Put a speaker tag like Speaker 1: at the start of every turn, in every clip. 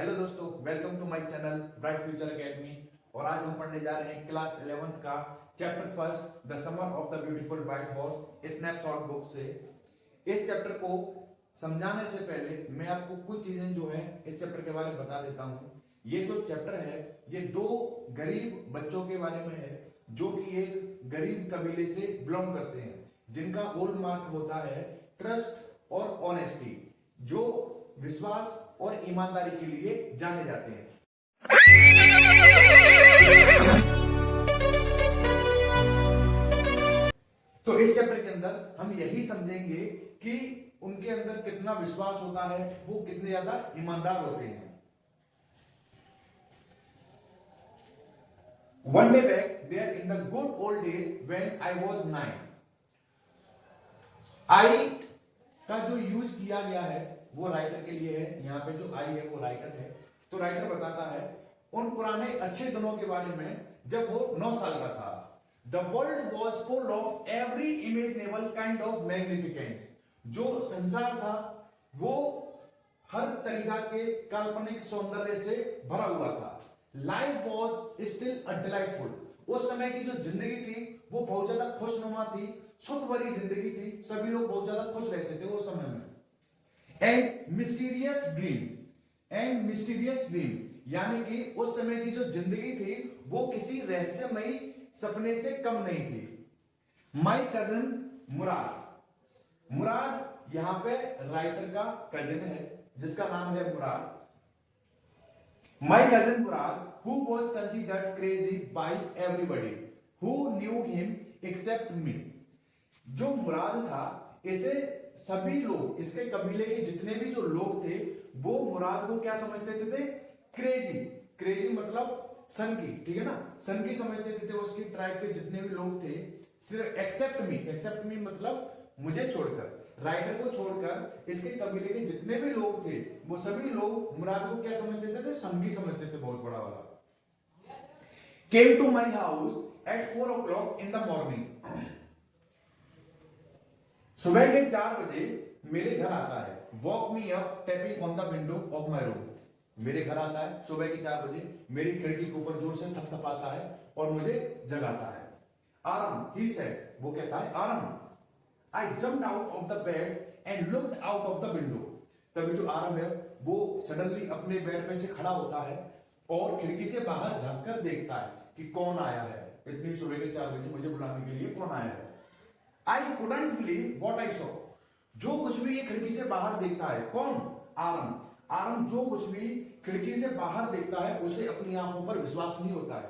Speaker 1: Hello दोस्तों, welcome to my channel bright future academy. और आज हम पढ़ने जा रहे हैं क्लास 11th का chapter first the summer of the beautiful white horse snapshot book से। इस चैप्टर को समझाने से पहले मैं आपको कुछ चीजें जो है इस चैप्टर के बारे में बता देता हूं। ये जो चैप्टर है ये दो गरीब बच्चों के बारे में है जो कि एक गरीब कबीले से बिलोंग करते हैं, जिनका हॉलमार्क होता है ट्रस्ट और ऑनेस्टी, जो विश्वास और ईमानदारी के लिए जाने जाते हैं। तो इस चैप्टर के अंदर हम यही समझेंगे कि उनके अंदर कितना विश्वास होता है, वो कितने ज्यादा ईमानदार होते हैं। One day back there in the good old days when I was 9, I का जो यूज किया गया है वो राइटर के लिए है। यहाँ पे जो आई है वो राइटर है। तो राइटर बताता है उन पुराने अच्छे दिनों के बारे में जब वो 9 साल का था। The world was full of every imaginable kind of magnificence. जो संसार था वो हर तरीका के काल्पनिक सौंदर्य से भरा हुआ था। Life was still a delightful. उस समय की जो जिंदगी थी वो बहुत ज्यादा खुशनुमा थी, सुख भरी जिंदगी थी। सभी लोग बहुत ज्यादा खुश रहते थे उस समय में। एंड मिस्टीरियस ड्रीम यानी कि उस समय की जो जिंदगी थी वो किसी रहस्यमयी सपने से कम नहीं थी। माई कजन मुराद यहां पे राइटर का कजन है जिसका नाम है Murad. My cousin Murad who was considered crazy by everybody who knew him except me। जो मुराद था इसे सभी लोग, इसके कबीले के जितने भी जो लोग थे वो मुराद को क्या समझते थे? क्रेजी मतलब सनकी, ठीक है ना, सनकी समझते थे। उसकी ट्राइब के जितने भी लोग थे, सिर्फ एक्सेप्ट मी मतलब मुझे छोड़कर, राइटर को छोड़कर इसके कबीले के जितने भी लोग थे वो सभी लोग मुराद को क्या समझते थे? संगी समझते थे, बहुत बड़ा वाला। Came to my house at 4 o'clock in the morning। सुबह के 4 बजे मेरे घर आता है। Walk me up tapping on the window of my room. मेरे घर आता है सुबह के 4 बजे, मेरी खिड़की के ऊपर जोर से थपथपाता है और मुझे जगाता है। आराम, ही सेड, वो कहता है आराम। आई jumped out of the bed and looked out of the window. तभी जो आराम है वो सडनली अपने बेड पे से खड़ा होता है और खिड़की से बाहर झांककर देखता है कि कौन आया है। इतनी सुबह के 4 बजे मुझे बुलाने के लिए कौन आया है। I couldn't believe what I saw। जो कुछ भी ये खिड़की से बाहर देखता है, कौन? आरम जो कुछ भी खिड़की से बाहर देखता है उसे अपनी आंखों पर विश्वास नहीं होता है।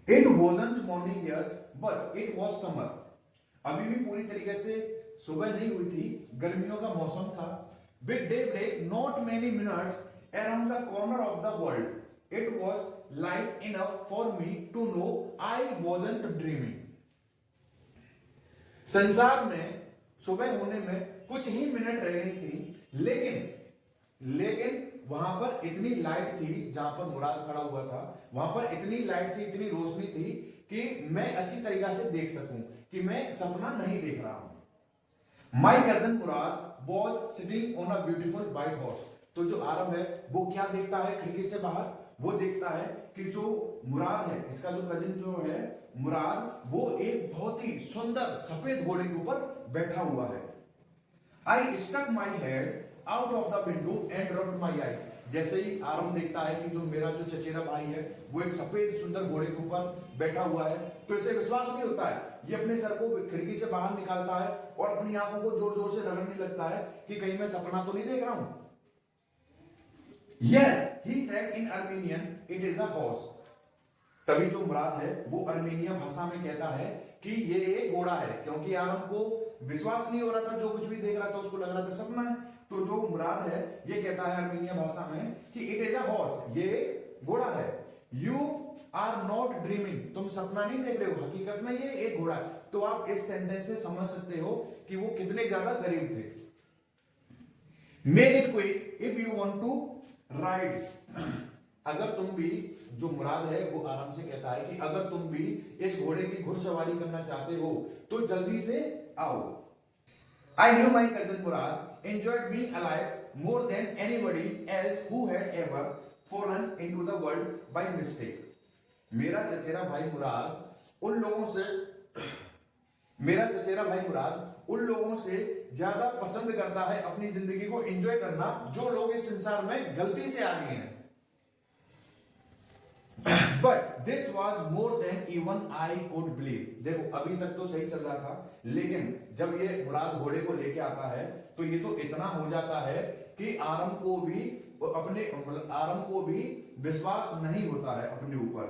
Speaker 1: It wasn't morning yet, but it was summer। अभी भी पूरी तरीके से सुबह नहीं हुई थी, गर्मियों का मौसम था। With daybreak, not many minutes around the corner of the world, it was light enough for me to know I wasn't dreaming। संसार में सुबह होने में कुछ ही मिनट रह गई थी, लेकिन वहां पर इतनी लाइट थी, जहां पर मुराद खड़ा हुआ था वहां पर इतनी लाइट थी, इतनी रोशनी थी कि मैं अच्छी तरीके से देख सकूं कि मैं सपना नहीं देख रहा हूं। माई cousin Murad was sitting on a beautiful white horse. तो जो आरम है वो क्या देखता है खिड़की से बाहर? वो देखता है कि जो मुराद है, इसका जो कजिन जो है मुराद, वो एक बहुत ही सुंदर सफेद घोड़े के ऊपर बैठा हुआ है। I stuck my head out of the window and rubbed my eyes. जैसे ही आरम देखता है कि जो मेरा जो चचेरा भाई है वो एक सफेद सुंदर घोड़े के ऊपर बैठा हुआ है, तो इसे विश्वास नहीं होता है। ये अपने सर को खिड़की से बाहर निकालता है और अपनी आंखों को जोर जोर से रगड़ने लगता है कि कहीं मैं सपना तो नहीं देख रहा हूं। Yes, he said in Armenian, it is a horse। तभी जो मुराद है वो अर्मेनिया भाषा में कहता है कि ये एक घोड़ा है, क्योंकि आरम को विश्वास नहीं हो रहा था, जो कुछ भी देख रहा था उसको लग रहा था सपना है। तो जो मुराद है ये कहता है अर्मेनिया भाषा में कि इट इज अ हॉर्स, ये एक घोड़ा है। यू आर नॉट ड्रीमिंग, तुम सपना नहीं देख रहे हो, हकीकत में ये एक घोड़ा है। तो आप इस सेंटेंस से समझ सकते हो कि वो कितने ज्यादा गरीब थे। Make it quick if you want to ride. अगर तुम भी, जो मुराद है वो आराम से कहता है कि अगर तुम भी इस घोड़े की घुड़सवारी करना चाहते हो तो जल्दी से आओ। I knew my cousin Murad enjoyed being alive more than anybody else who had ever fallen into the world by mistake. मेरा चचेरा भाई मुराद उन लोगों से मेरा चचेरा भाई मुराद उन लोगों से ज्यादा पसंद करता है अपनी जिंदगी को एंजॉय करना जो लोग इस संसार में गलती से आ गए हैं. But this was more than even I could believe. देखो अभी तक तो सही चल रहा था, लेकिन जब ये मुराद घोड़े को लेके आता है तो ये तो इतना हो जाता है कि आरम को भी विश्वास नहीं होता है अपने ऊपर.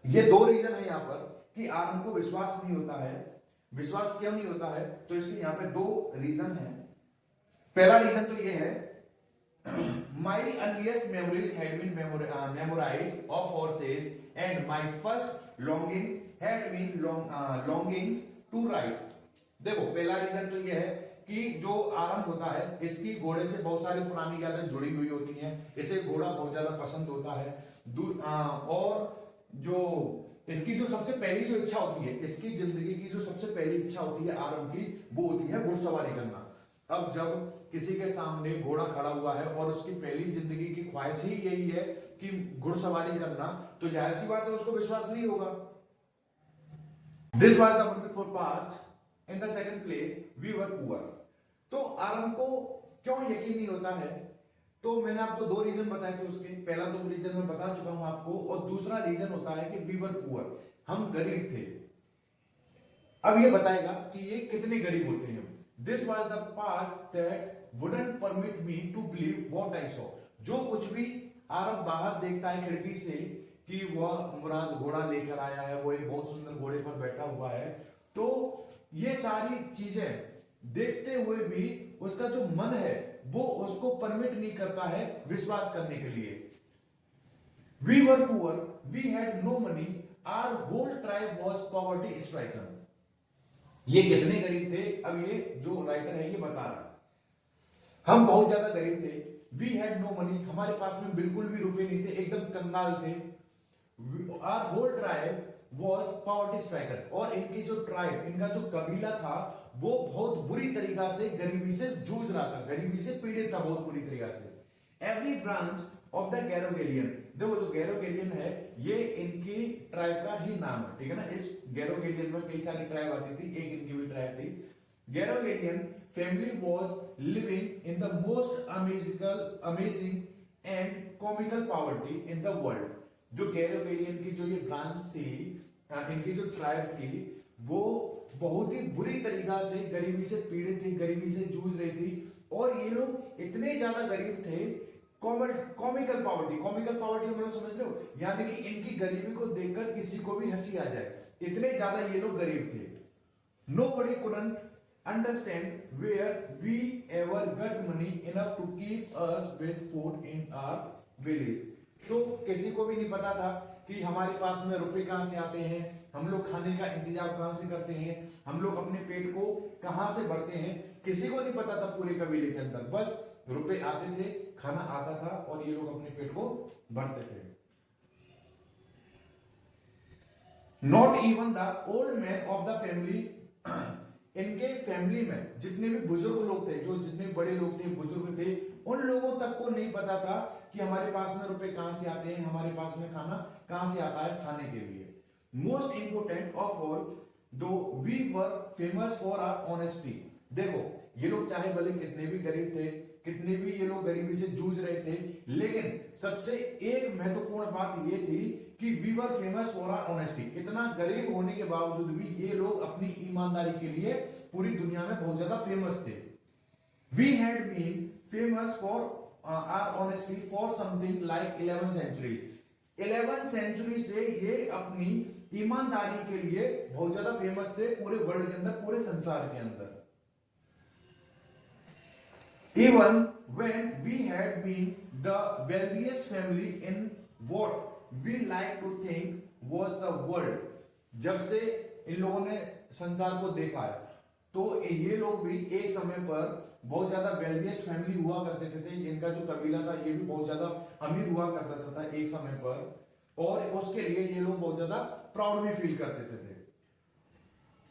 Speaker 1: ये दो रीजन है यहाँ पर कि आरम को विश्वास नहीं होता है. विश्वास क्यों नहीं होता है? तो इसके यहाँ पे दो रीजन है. पहला रीजन तो ये है, my earliest memories had been memorized of horses and my first longings had been longings to ride. देखो पहला रीजन तो ये है कि जो आरंभ होता है इसकी घोड़े से बहुत सारी पुरानी यादें जुड़ी हुई होती हैं. इसे घोड़ा बहुत ज्यादा पसंद होता है. और जो इसकी जो सबसे पहली जो इच्छा होती है, इसकी जिंदगी की जो सबसे पहली इच्छा होती है आरंभ की, वो होती है घुड़सवारी करना. अब जब किसी के सामने घोड़ा खड़ा हुआ है और उसकी पहली जिंदगी की ख्वाहिश ही यही है कि घुड़सवारी करना, तो जाहिर सी बात है उसको विश्वास नहीं होगा. This was the wonderful part. In the second place we were poor. तो आरंभ को क्यों यकीन नहीं होता है? तो मैंने आपको दो रीजन बताए थे उसके. पहला तो रीजन मैं बता चुका हूं आपको, और दूसरा रीजन होता है कि वी वर पुअर, हम गरीब थे. अब ये बताएगा कि ये कितने गरीब होते हैं. This was the part that wouldn't permit me to believe what I saw. जो कुछ भी आरब बाहर देखता है खिड़की से कि वह मुराद घोड़ा लेकर आया है, वो एक बहुत सुंदर घोड़े पर बैठा हुआ है, तो ये सारी चीजें देखते हुए भी उसका जो मन है वो उसको परमिट नहीं करता है विश्वास करने के लिए. We were poor, we had no money, our whole tribe was poverty stricken. ये कितने गरीब थे? अब ये जो राइटर है ये बता रहा है, हम बहुत ज्यादा गरीब थे. वी हैड नो मनी, हमारे पास में बिल्कुल भी रुपए नहीं थे, एकदम कंगाल थे. Our whole tribe was poverty striker. और इनकी जो ट्राइब, इनका जो कबीला था, वो बहुत बुरी तरीका से गरीबी से जूझ रहा था, गरीबी से पीड़ित था बहुत बुरी तरीका से. एवरी ब्रांच ऑफ द गैरोगेलियन, देखो जो गैरोगेलियन है ये इनकी ट्राइब का ही नाम है, ठीक है ना. इस गैरोगेलियन में कई सारी ट्राइब आती थी, एक इनकी भी ट्राइब थी. Garoghlanian family was living in the most amazing and comical poverty in the world. जो गैरोगेलियन की जो ये ब्रांच थी, इनकी जो ट्राइब थी, वो बहुत ही बुरी तरीका से गरीबी से पीड़ित थी, गरीबी से जूझ रही थी. और ये लोग इतने ज्यादा गरीब थे. कॉमिकल पॉवर्टी, कॉमिकल पॉवर्टी हम लोग समझ रहे हो, यानी कि इनकी गरीबी को देखकर किसी को भी हंसी आ जाए, इतने ज्यादा ये लोग गरीब थे. Nobody couldn't understand where we ever got money enough to keep us with food in our village. तो किसी को भी नहीं पता था कि हमारे पास में रुपए कहां से आते हैं, हम लोग खाने का इंतजाम कहां से करते हैं, हम लोग अपने पेट को कहां से भरते हैं, किसी को नहीं पता था पूरे कबीले के अंदर. बस रुपए आते थे, खाना आता था और ये लोग अपने पेट को भरते थे. Not even the old man of the family, इनके फैमिली में जितने भी बुजुर्ग लोग थे, जो जितने बड़े लोग थे, बुजुर्ग थे, उन लोगों तक को नहीं पता था कि हमारे पास में रुपए कहां से आते हैं, हमारे पास में खाना कहां से आता है खाने के लिए. Most important of all, though we were famous for our honesty. देखो ये लोग चाहे भले कितने भी गरीब थे, कितने भी ये लोग गरीबी से जूझ रहे थे, लेकिन सबसे एक महत्वपूर्ण बात ये थी कि we were famous for our honesty. इतना गरीब होने के बावजूद भी ये लोग अपनी ईमानदारी के लिए पूरी दुनिया में बहुत ज्यादा फेमस थे. We had been famous for our honesty for something like 11 centuries. 11 century से ये अपनी ईमानदारी के लिए बहुत ज्यादा फेमस थे पूरे वर्ल्ड के अंदर, पूरे संसार के अंदर. Even when we had been the wealthiest family in what we like to think was the world. जब से इन लोगों ने संसार को देखा है, तो ये लोग भी एक समय पर बहुत ज्यादा वेल्थिएस्ट फैमिली हुआ करते थे. इनका जो कबीला था ये भी बहुत ज्यादा अमीर हुआ करता था एक समय पर, और उसके लिए ये लोग बहुत ज्यादा प्राउड भी फील करते थे.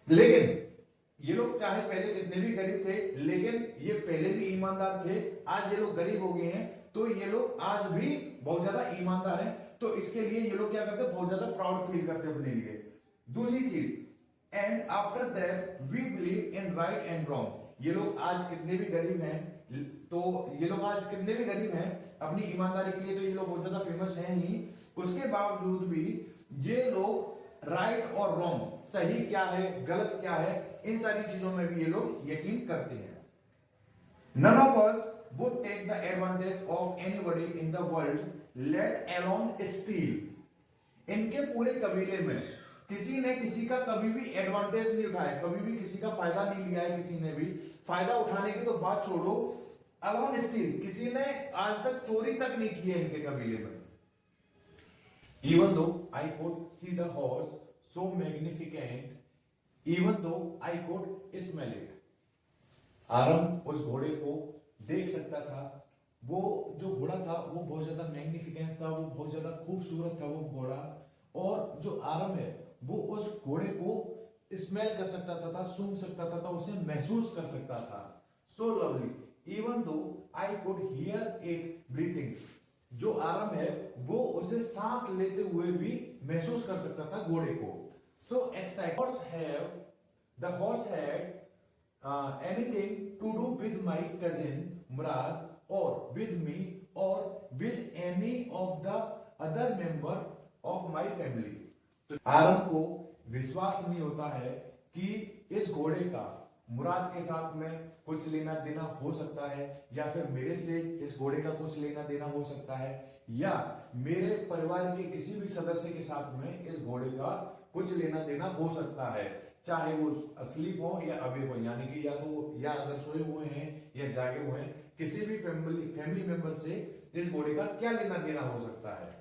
Speaker 1: लेकिन ये लोग चाहे पहले कितने भी गरीब थे, लेकिन ये पहले भी ईमानदार थे। आज ये लोग गरीब हो गए हैं, तो ये लोग आज भी बहुत ज्यादा ईमानदार हैं। तो इसके लिए ये लोग क्या करते हैं, बहुत ज्यादा प्राउड फील करते हैं अपने लिए। दूसरी चीज, and after that we believe in right and wrong. ये लोग आज कितने भी गरीब हैं, तो ये लोग आज कितने भी गरीब हैं, अपनी ईमानदारी के लिए तो ये लोग बहुत ज्यादा फेमस हैं ही। उसके बावजूद भी ये लोग राइट और रॉन्ग, सही क्या है गलत क्या है, इन सारी चीजों में भी ये लोग यकीन करते हैं। None of us would take the advantage of anybody in the world, let alone steal. इनके पूरे कबीले में किसी ने किसी का कभी भी एडवांटेज नहीं उठाया, कभी भी किसी का फायदा नहीं लिया है, किसी ने भी फायदा उठाने की तो बात छोड़ो, alone steal, किसी ने आज तक चोरी तक नहीं की है इनके कबीले में। Even though I could see the horse so magnificent, even though I could smell it. आरम उस घोड़े को देख सकता था, वो जो घोड़ा था वो बहुत ज्यादा मैग्निफिकेंस था, वो बहुत ज्यादा खूबसूरत था वो घोड़ा। और जो आरम है वो उस घोड़े को स्मेल कर सकता था, सूंघ सकता था, उसे महसूस कर सकता था। So lovely even though I could hear it breathing. जो आरम है वो उसे सांस लेते हुए भी महसूस कर सकता था घोड़े को। So excited the horse had anything to do with my cousin Murad or with me or with any of the other member of my family. तो आरम को विश्वास नहीं होता है कि इस घोड़े का मुराद के साथ में कुछ लेना देना हो सकता है, या फिर मेरे से इस घोड़े का कुछ लेना देना हो सकता है, या मेरे परिवार के किसी भी सदस्य के साथ में इस घोड़े का कुछ लेना देना हो सकता है, चाहे वो असलीप हो या अबे हो, यानी कि या अगर सोए हुए हैं या जागे हुए हैं, किसी भी फैमिली मेंबर से इस घोड़े का क्या लेना देना हो सकता है।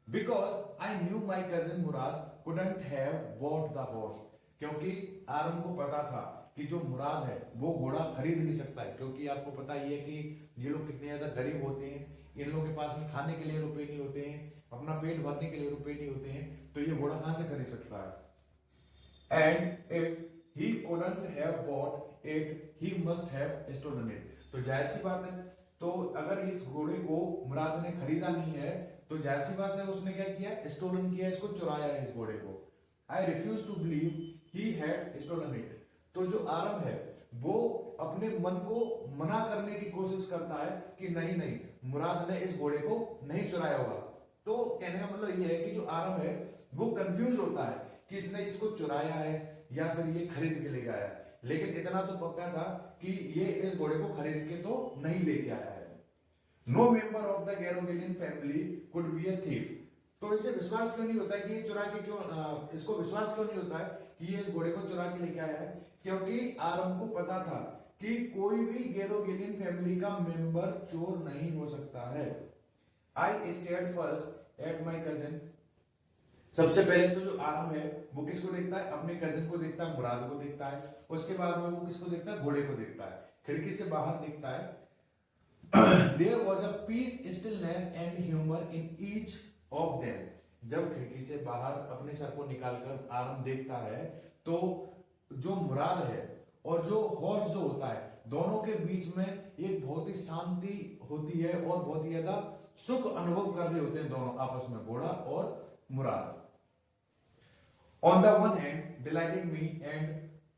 Speaker 1: Because I knew my cousin Murad couldn't have bought the horse. क्योंकि आरम को पता था कि जो मुराद है वो घोड़ा खरीद नहीं सकता है, क्योंकि आपको पता ही है कि ये लोग कितने ज्यादा गरीब होते हैं, इन लोगों के पास में खाने के लिए रुपए नहीं होते हैं, अपना पेट भरने के लिए रुपए नहीं होते हैं, तो ये घोड़ा कहां से खरीद सकता है। And if he couldn't have bought it, he must have stolen it. तो जाहिर सी बात है, तो अगर इस घोड़े को मुराद ने खरीदा नहीं है तो जाहिर सी बात है उसने क्या किया, स्टोलन किया, इसको चुराया है इस घोड़े को। I refuse to believe he had stolen it. तो जो आरम है वो अपने मन को मना करने की कोशिश करता है कि नहीं नहीं, मुराद ने इस घोड़े को नहीं चुराया होगा। तो कहने का मतलब ये है कि जो आरम है वो कंफ्यूज होता है कि इसने इसको चुराया है या फिर ये खरीद के लेके आया है, लेकिन इतना तो पक्का था कि ये इस घोड़े को खरीद के तो नहीं लेके आया है। No member of the Garoghlanian family could be a thief. तो इसे विश्वास क्यों नहीं होता है कि ये चुरा के क्यों, इसको विश्वास क्यों नहीं होता है कि ये इस घोड़े को चुरा के लेके आया है, क्योंकि आरम को पता था कि कोई भी गैरोगेलियन फैमिली का मेंबर चोर नहीं हो सकता है। I stared first at my cousin. सबसे पहले तो जो आरम है वो किसको देखता है, अपने कजिन को देखता है, मुराद को देखता है। उसके बाद में वो किसको देखता है, घोड़े को देखता है, खिड़की से बाहर देखता है। There was a peace, stillness and humor in each of them. जब खिड़की से बाहर अपने सर को निकालकर आरम देखता है तो जो मुराद है और जो हॉर्स जो होता है दोनों के बीच में एक बहुत ही शांति होती है और बहुत ही ज्यादा सुख अनुभव कर रहे होते हैं दोनों आपस में, घोड़ा और मुराद। On the one hand delighted me and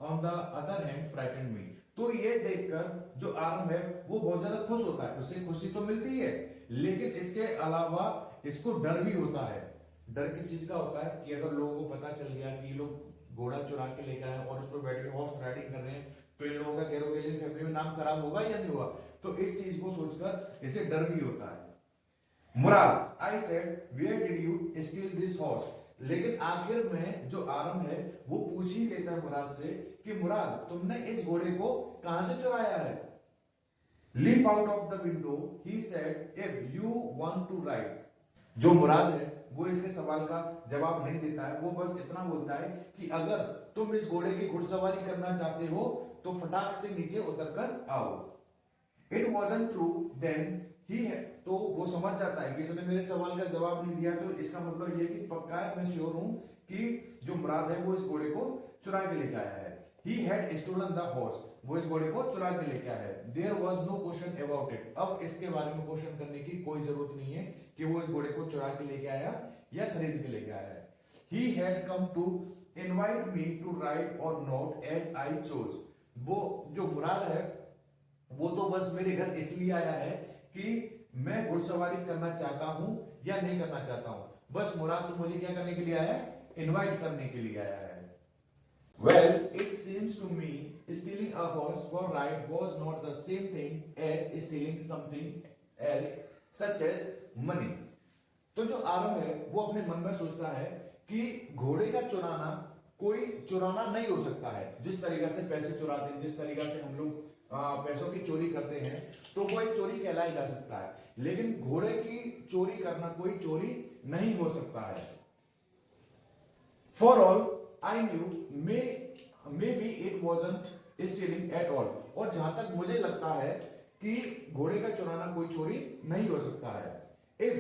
Speaker 1: on the other hand frightened me. तो ये देखकर जो आरम है वो बहुत ज्यादा खुश होता है, उसे खुशी तो मिलती है, लेकिन इसके अलावा इसको डर भी होता है। डर किस चीज का होता है कि अगर लोगों को पता चल गया कि ये लोग घोड़ा चुरा के लेकर आए और उस पर बैठ के हॉर्स राइडिंग कर रहे हैं तो इन लोगों का गैरोगेलियन फैमिली में नाम खराब होगा या नहीं होगा, तो इस चीज को सोचकर इसे डर भी होता है। Mourad, I said where did you steal this horse. लेकिन आखिर में जो आरम है वो पूछ ही लेता है मुराद से कि मुराद तुमने इस घोड़े को कहां से चुराया है। Leap out of the window he said if you want to ride. जो मुराद है वो इसके सवाल का जवाब नहीं देता है, वो बस इतना बोलता है कि अगर तुम इस घोड़े की घुड़सवारी करना चाहते हो तो फटाक से नीचे उतरकर आओ। इट वॉजंट ट्रू देन ही है, तो वो समझ जाता है कि इसने मेरे सवाल का जवाब नहीं दिया, तो इसका मतलब ये कि पक्का है, मैं श्योर हूं कि जो मुराद है वो इस घोड़े को चुरा के लेके आया है। he had stolen the horse, वो इस घोड़े को चुरा के लेके आया है। There was no question about it, अब इसके बारे में क्वेश्चन करने की कोई जरूरत नहीं है कि वो इस घोड़े को चुरा के लेके आया या खरीद के लेके आया है। He had come to invite me to ride or not as I chose, वो जो मुराद है वो तो बस मेरे घर इसलिए आया है कि मैं घुड़सवारी करना चाहता हूं या नहीं करना चाहता हूं, बस मुराद तो मुझे क्या करने के लिए आया है, इनवाइट करने के लिए आया है। Well, it seems to me stealing a horse for ride was not the same thing as stealing something else such as money. तो जो आरंभ है वो अपने मन में सोचता है कि घोड़े का चुराना कोई चुराना नहीं हो सकता है। जिस तरीका से पैसे चुराते हैं, जिस तरीका से हम लोग पैसों की चोरी करते हैं, तो वो एक चोरी कहलाई जा सकता है, लेकिन घोड़े की चोरी करना कोई चोरी नहीं हो सकता है। For all I knew, maybe it wasn't stealing at all. और जहां तक मुझे लगता है कि घोड़े का चुराना कोई चोरी नहीं हो सकता है। If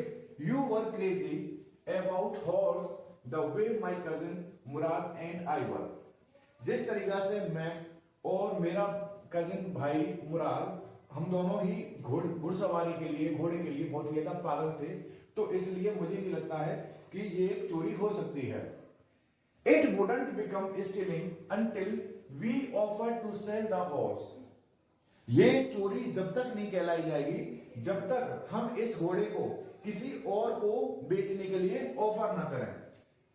Speaker 1: you were crazy about horse the way my cousin Murad and I were, जिस तरीका से मैं और मेरा कजिन भाई मुराद हम दोनों ही घुड़सवारी के लिए, घोड़े के लिए बहुत ज्यादा पागल थे, तो इसलिए मुझे नहीं लगता है कि ये एक चोरी हो सकती है। It wouldn't become stealing until we offered to sell the horse. ये चोरी जब तक नहीं कहलाई जाएगी जब तक हम इस घोड़े को किसी और को बेचने के लिए ऑफर ना करें।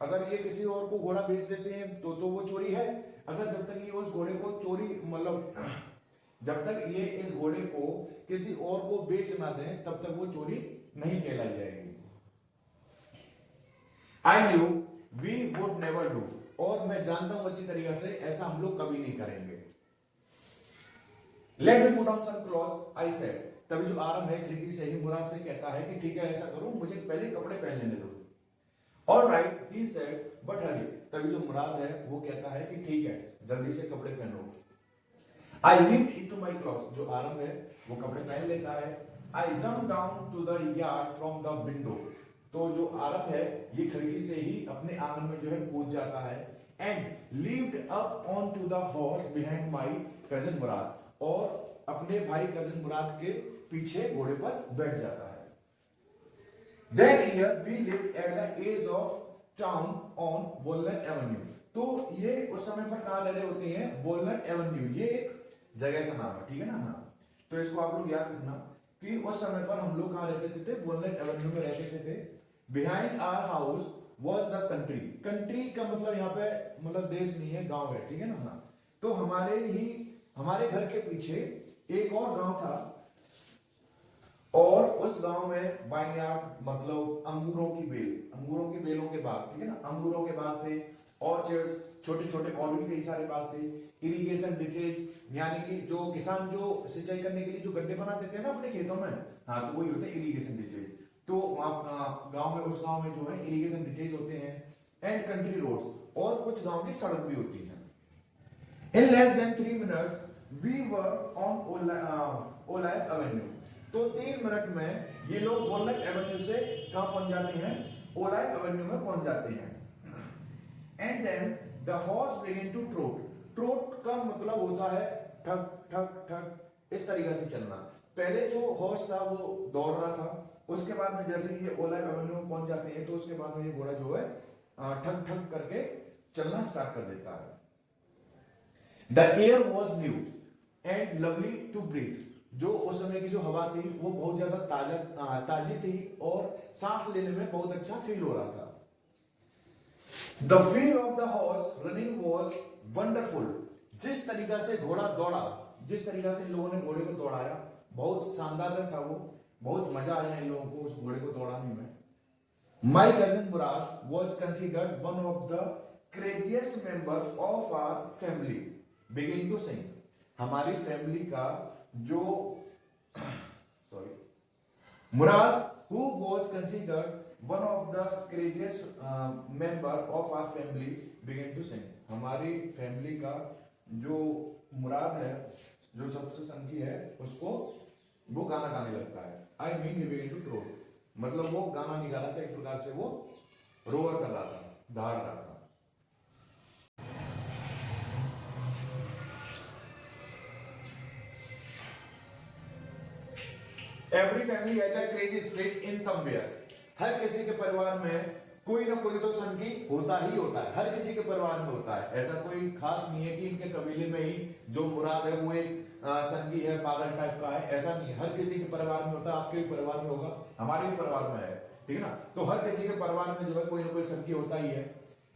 Speaker 1: अगर ये किसी और को घोड़ा बेच देते हैं तो वो चोरी है। अगर जब तक ये उस घोड़े को चोरी मतलब जब तक ये इस घोड़े को किसी और को बेच ना दें तब तक वो चोरी नहीं कहलाई जाएगी। I knew we would never do, और मैं जानता हूं अच्छी तरीके से ऐसा हम लोग कभी नहीं करेंगे। Let me put on some clothes, I said. तभी जो आरंभ है खिड़की से ही मुराद से कहता है कि ठीक है ऐसा करो, मुझे पहले कपड़े पहन लेने दो। All right, he said, but hurry. तभी जो मुराद है वो कहता है कि ठीक है जल्दी से कपड़े पहनो। I leaped into my clothes, जो आरंभ है वो कपड़े पहन लेता है। I jumped down to the yard from the window. तो जो आरंभ है ये खिड़की से ही अपने आंगन में जो है कूद जाता है। And leaped up onto the horse behind my cousin Murad, और अपने भाई कजिन मुराद के पीछे घोड़े पर बैठ जाता है। That year we lived at the edge of town on Walnut Avenue. तो ये उस समय पर कहाँ रह रहे होते हैं? Walnut Avenue, ये एक जगह का नाम है, ठीक है ना? हाँ, तो इसको आप लोग याद रखना कि उस समय पर हम लोग कहाँ रहते थे? Walnut Avenue में रहते थे। Behind our house was the country. Country का मतलब यहाँ पे मतलब देश नहीं है, गांव है, ठीक है ना? हाँ, तो हमारे घर के पीछे एक और गांव था, और उस गांव में वाइनयार्ड मतलब अंगूरों की बेलों के बाग, ठीक है ना? अंगूरों के बाग थे, ऑर्चर्ड्स, छोटे छोटे और भी कई सारे बाग थे। इरिगेशन डिचेज, यानी कि जो किसान जो सिंचाई करने के लिए जो गड्ढे बनाते थे ना अपने खेतों में, हाँ, तो वही होते हैं इरिगेशन डिचेज। तो गांव में, उस गांव में जो है इरिगेशन डिचेज होते हैं। एंड कंट्री रोड्स, और कुछ गांव की सड़क भी होती है। In less than 3 minutes we were on Olayat Avenue. तो 3 मिनट में ये लोग वॉलनट एवेन्यू से कहां पहुंच जाते हैं? ओलायत एवेन्यू में पहुंच जाते हैं। And then the horse begin to trot. Trot का मतलब होता है ठक ठक ठक, इस तरीके से चलना। पहले जो हॉर्स था वो दौड़ रहा था, उसके बाद में जैसे कि ये ओलायत एवेन्यू में पहुंच जाते हैं तो उसके बाद में ये घोड़ा जो है ठक ठक करके चलना स्टार्ट कर देता है। The air was new and lovely to breathe. जो उस समय की जो हवा थी वो बहुत ज्यादा ताजी थी और सांस लेने में बहुत अच्छा फील हो रहा था। The feel of the horse running was wonderful. जिस तरीका से घोड़ा दौड़ा, जिस तरीका से इन लोगों ने घोड़े को दौड़ाया, बहुत शानदार था वो, बहुत मजा आया इन लोगों को उस घोड़े को दौड़ाने में। My cousin Murad was considered one of the craziest member of our family. Begin to sing. हमारी फैमिली का जो मुराद, who was considered one of the craziest member of our family, began to sing. हमारी family का जो Mourad है, जो सबसे संगी है, उसको वो गाना गाने लगता है। I mean he began to troll. मतलब वो गाना नहीं गा रहा था, एक प्रकार से वो रोअर कर रहा था, दहाड़ रहा था। Every family has a crazy streak in somewhere. हर किसी के परिवार में कोई ना कोई तो संगी होता ही होता है, हर किसी के परिवार में होता है। ऐसा कोई खास नहीं है कि इनके कबीले में ही जो मुराद है वो एक संगी है, पागल टाइप का है, ऐसा नहीं है। हर किसी के परिवार में होता है, आपके भी परिवार में होगा, हमारे भी परिवार में है, ठीक है ना। तो हर किसी के परिवार में जो है कोई ना कोई संगी होता ही है।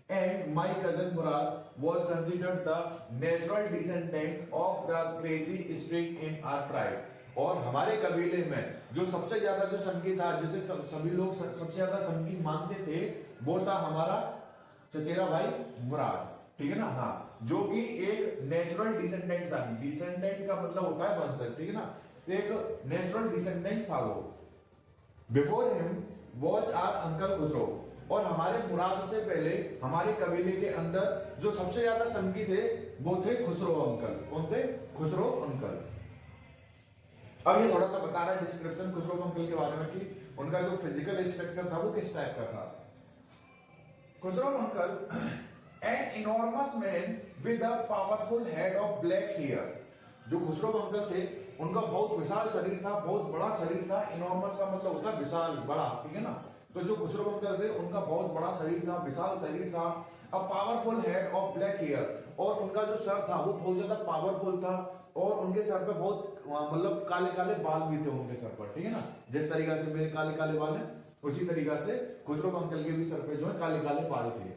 Speaker 1: And my cousin Murad was considered the natural descendant of the crazy streak in our tribe. और हमारे कबीले में जो सबसे ज्यादा जो संगी था, जिसे सभी लोग सबसे ज्यादा संगी मानते थे, वो था हमारा चचेरा भाई मुराद, ठीक है ना। हाँ, जो कि एक नेचुरल डिसेंडेंट था। डिसेंडेंट का मतलब होता है वंशज, ठीक है ना। तो एक नेचुरल डिसेंडेंट था वो। Before him was our uncle Khosrove. और हमारे मुराद से पहले हमारे कबीले के अंदर जो सबसे ज्यादा संगी थे वो थे खुसरो अंकल। कौन थे? खुसरो अंकल। अब ये थोड़ा सा बता रहा है डिस्क्रिप्शन खुसरो अंकल के बारे में कि उनका जो फिजिकल स्ट्रक्चर था वो किस टाइप का था। Khosrove uncle an enormous man with a powerful head of black hair. जो खुसरो अंकल थे उनका बहुत विशाल शरीर था, बहुत बड़ा शरीर था। इनॉर्मस का मतलब होता है विशाल, बड़ा, ठीक है ना। तो जो खुसरो अंकल थे उनका बहुत बड़ा शरीर था, विशाल शरीर था। A powerful head of black hair, और उनका जो सर था वो बहुत ज्यादा पावरफुल था, और उनके सर पे बहुत मतलब काले काले बाल भी थे उनके सर पर, ठीक है ना। जिस तरीका से मेरे काले काले बाल हैं उसी तरीका से खुसरो अंकल के भी सर पे जो है काले काले बाल थे।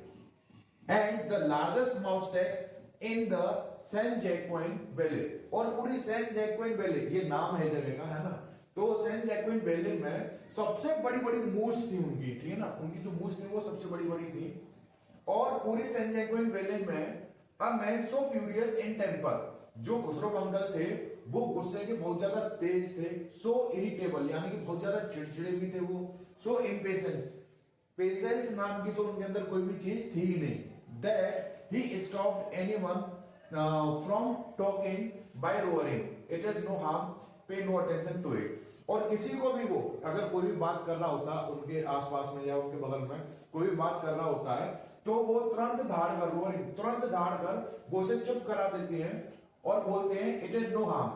Speaker 1: And the largest moustache in the San Joaquin valley. और पूरी सेंट जैक्विन वैली, ये नाम है जगह का, है ना। तो सेंट जैक्विन वैली में सबसे बड़ी बड़ी मूस थी उनकी, ठीक है ना। उनकी जो मूस थी वो सबसे बड़ी बड़ी थी। और पूरी सेंट जैक्विन वैली में a man so furious in temper. जो खुसरो अंकल थे वो गुस्से के बहुत ज्यादा तेज थे। सो इरिटेबल, यानी कि बहुत ज्यादा चिड़चिड़े भी थे वो। सो इम्पेशेंस, पेशेंस नाम की तो उनके अंदर कोई भी चीज थी ही नहीं। That he stopped anyone from talking by roaring. It is no harm, pay no attention to it. और किसी को भी वो अगर कोई भी बात कर रहा होता उनके आसपास में या उनके बगल में कोई भी बात कर रहा होता है तो वो तुरंत धाड़ कर, रोअरिंग, तुरंत धाड़ कर वो उसे चुप करा देती हैं और बोलते हैं इट इज नो हार्म,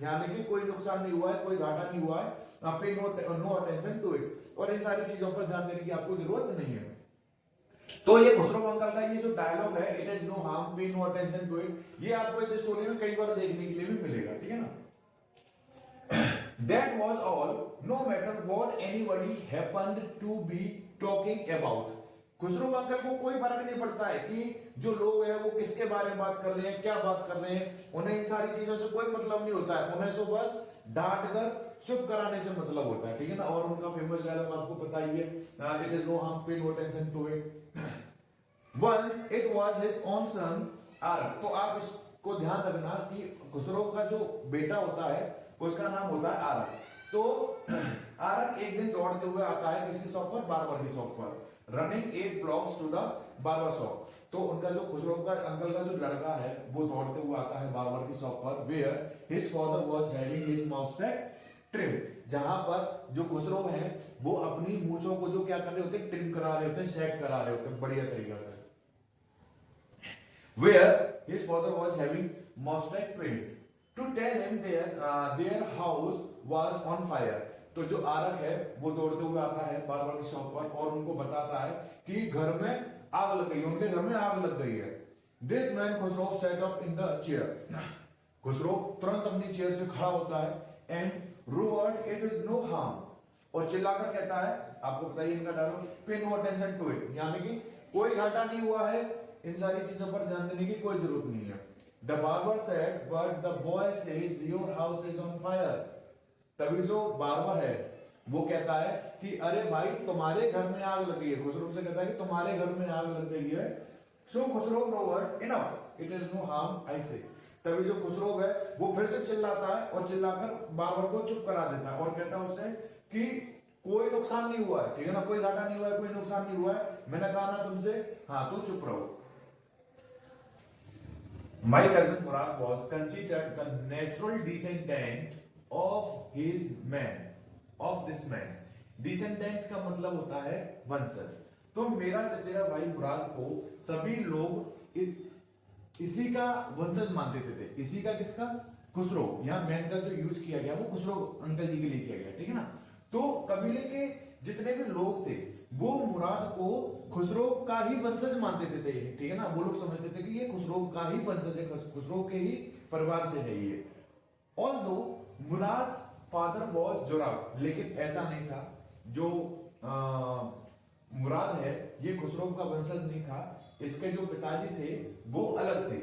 Speaker 1: यानी कि कोई नुकसान नहीं हुआ है, कोई घाटा नहीं हुआ है, पे नो अटेंशन टू इट। और इन सारी चीजों पर ध्यान देने की आपको जरूरत नहीं है। तो ये खुसरो अंकल का ये जो डायलॉग है it is no harm, pay no attention to it, ये आपको इस स्टोरी में कई बार देखने के लिए भी मिलेगा, ठीक है ना। That was all, no matter what anybody happened to be talking about. Khusro uncle को कोई फर्क नहीं पड़ता है कि जो लोग हैं वो किसके बारे में बात कर रहे हैं, क्या बात कर रहे हैं, उन्हें इन सारी चीजों से कोई मतलब नहीं होता है। उन्हें तो बस डांट कर चुप कराने से मतलब होता है, ठीक है ना। और उनका फेमस डायलॉग आपको पता ही है, it is no harm, pay no attention to it. Once it was his own son Arak. तो आप इसको ध्यान रखना कि खुसरो का जो बेटा होता है उसका नाम होता है आरक। तो आरक एक दिन दौड़ते हुए आता है किसकी शॉप पर? बार्बर की शॉप पर। Running 8 blocks to the barber shop. तो उनका जो खुसरो का अंकल का जो लड़का है वो दौड़ते हुए आता है बार्बर की शॉप पर, where his father was having his moustache trim. जहां पर जो खुसरो है वो अपनी मूंछों को जो क्या कर रहे होते हैं, ट्रिम करा रहे होते हैं, सेट करा रहे होते हैं बढ़िया तरीके से। Where his father was having mustache trimmed to tell him their house was on fire. तो जो आरक है वो दौड़ते हुए आता है बार्बर की शॉप पर और उनको बताता है कि घर में आग लग गई, उनके घर में आग लग गई है। This man Khusro sat up in the chair. Khusro तुरंत अपनी चेयर से खड़ा होता है and roared it is no harm, और चिल्लाकर कहता है, आपको बताइए इनका डायलॉग, पे नो अटेंशन टू इट, यानी कि कोई घाटा नहीं हुआ है, इन सारी चीजों पर ध्यान देने की कोई जरूरत नहीं है। The barber said, but the boy says your house is on fire. तभी जो बार्बर है वो कहता है कि अरे भाई तुम्हारे घर में आग लगी है। खुसरो से कहता है कि तुम्हारे घर में आग लग गई है। So Khusro roared, enough, it is no harm, I say. तभी जो खुसरो है वो फिर से चिल्लाता है और चिल्लाकर बार्बर को चुप करा देता है और कहता है उससे कि कोई नुकसान नहीं हुआ है, ठीक है ना, कोई घाटा नहीं हुआ है, कोई नुकसान नहीं हुआ है, मैंने कहा ना तुमसे, हाँ तो चुप रहो। My cousin Murad was considered the natural descendant of his man, of this man. Descendant का मतलब होता है वंशज। तो मेरा चचेरा भाई मुराद को सभी लोग इसी का वंशज मानते थे। इसी का किसका? खुसरो, यहाँ मैन का जो यूज किया गया वो खुसरो अंकल जी के लिए किया गया, ठीक है ना। तो कबीले के जितने भी लोग थे वो मुराद को खुसरो का ही वंशज मानते थे, ठीक है ना। वो लोग समझते थे कि ये खुसरो का ही वंशज है, खुसरो के ही परिवार से है ये। ऑल्दो मुराद फादर वॉज जोराब, लेकिन ऐसा नहीं था। जो मुराद है ये खुसरो का वंशज नहीं था। इसके जो पिताजी थे वो अलग थे।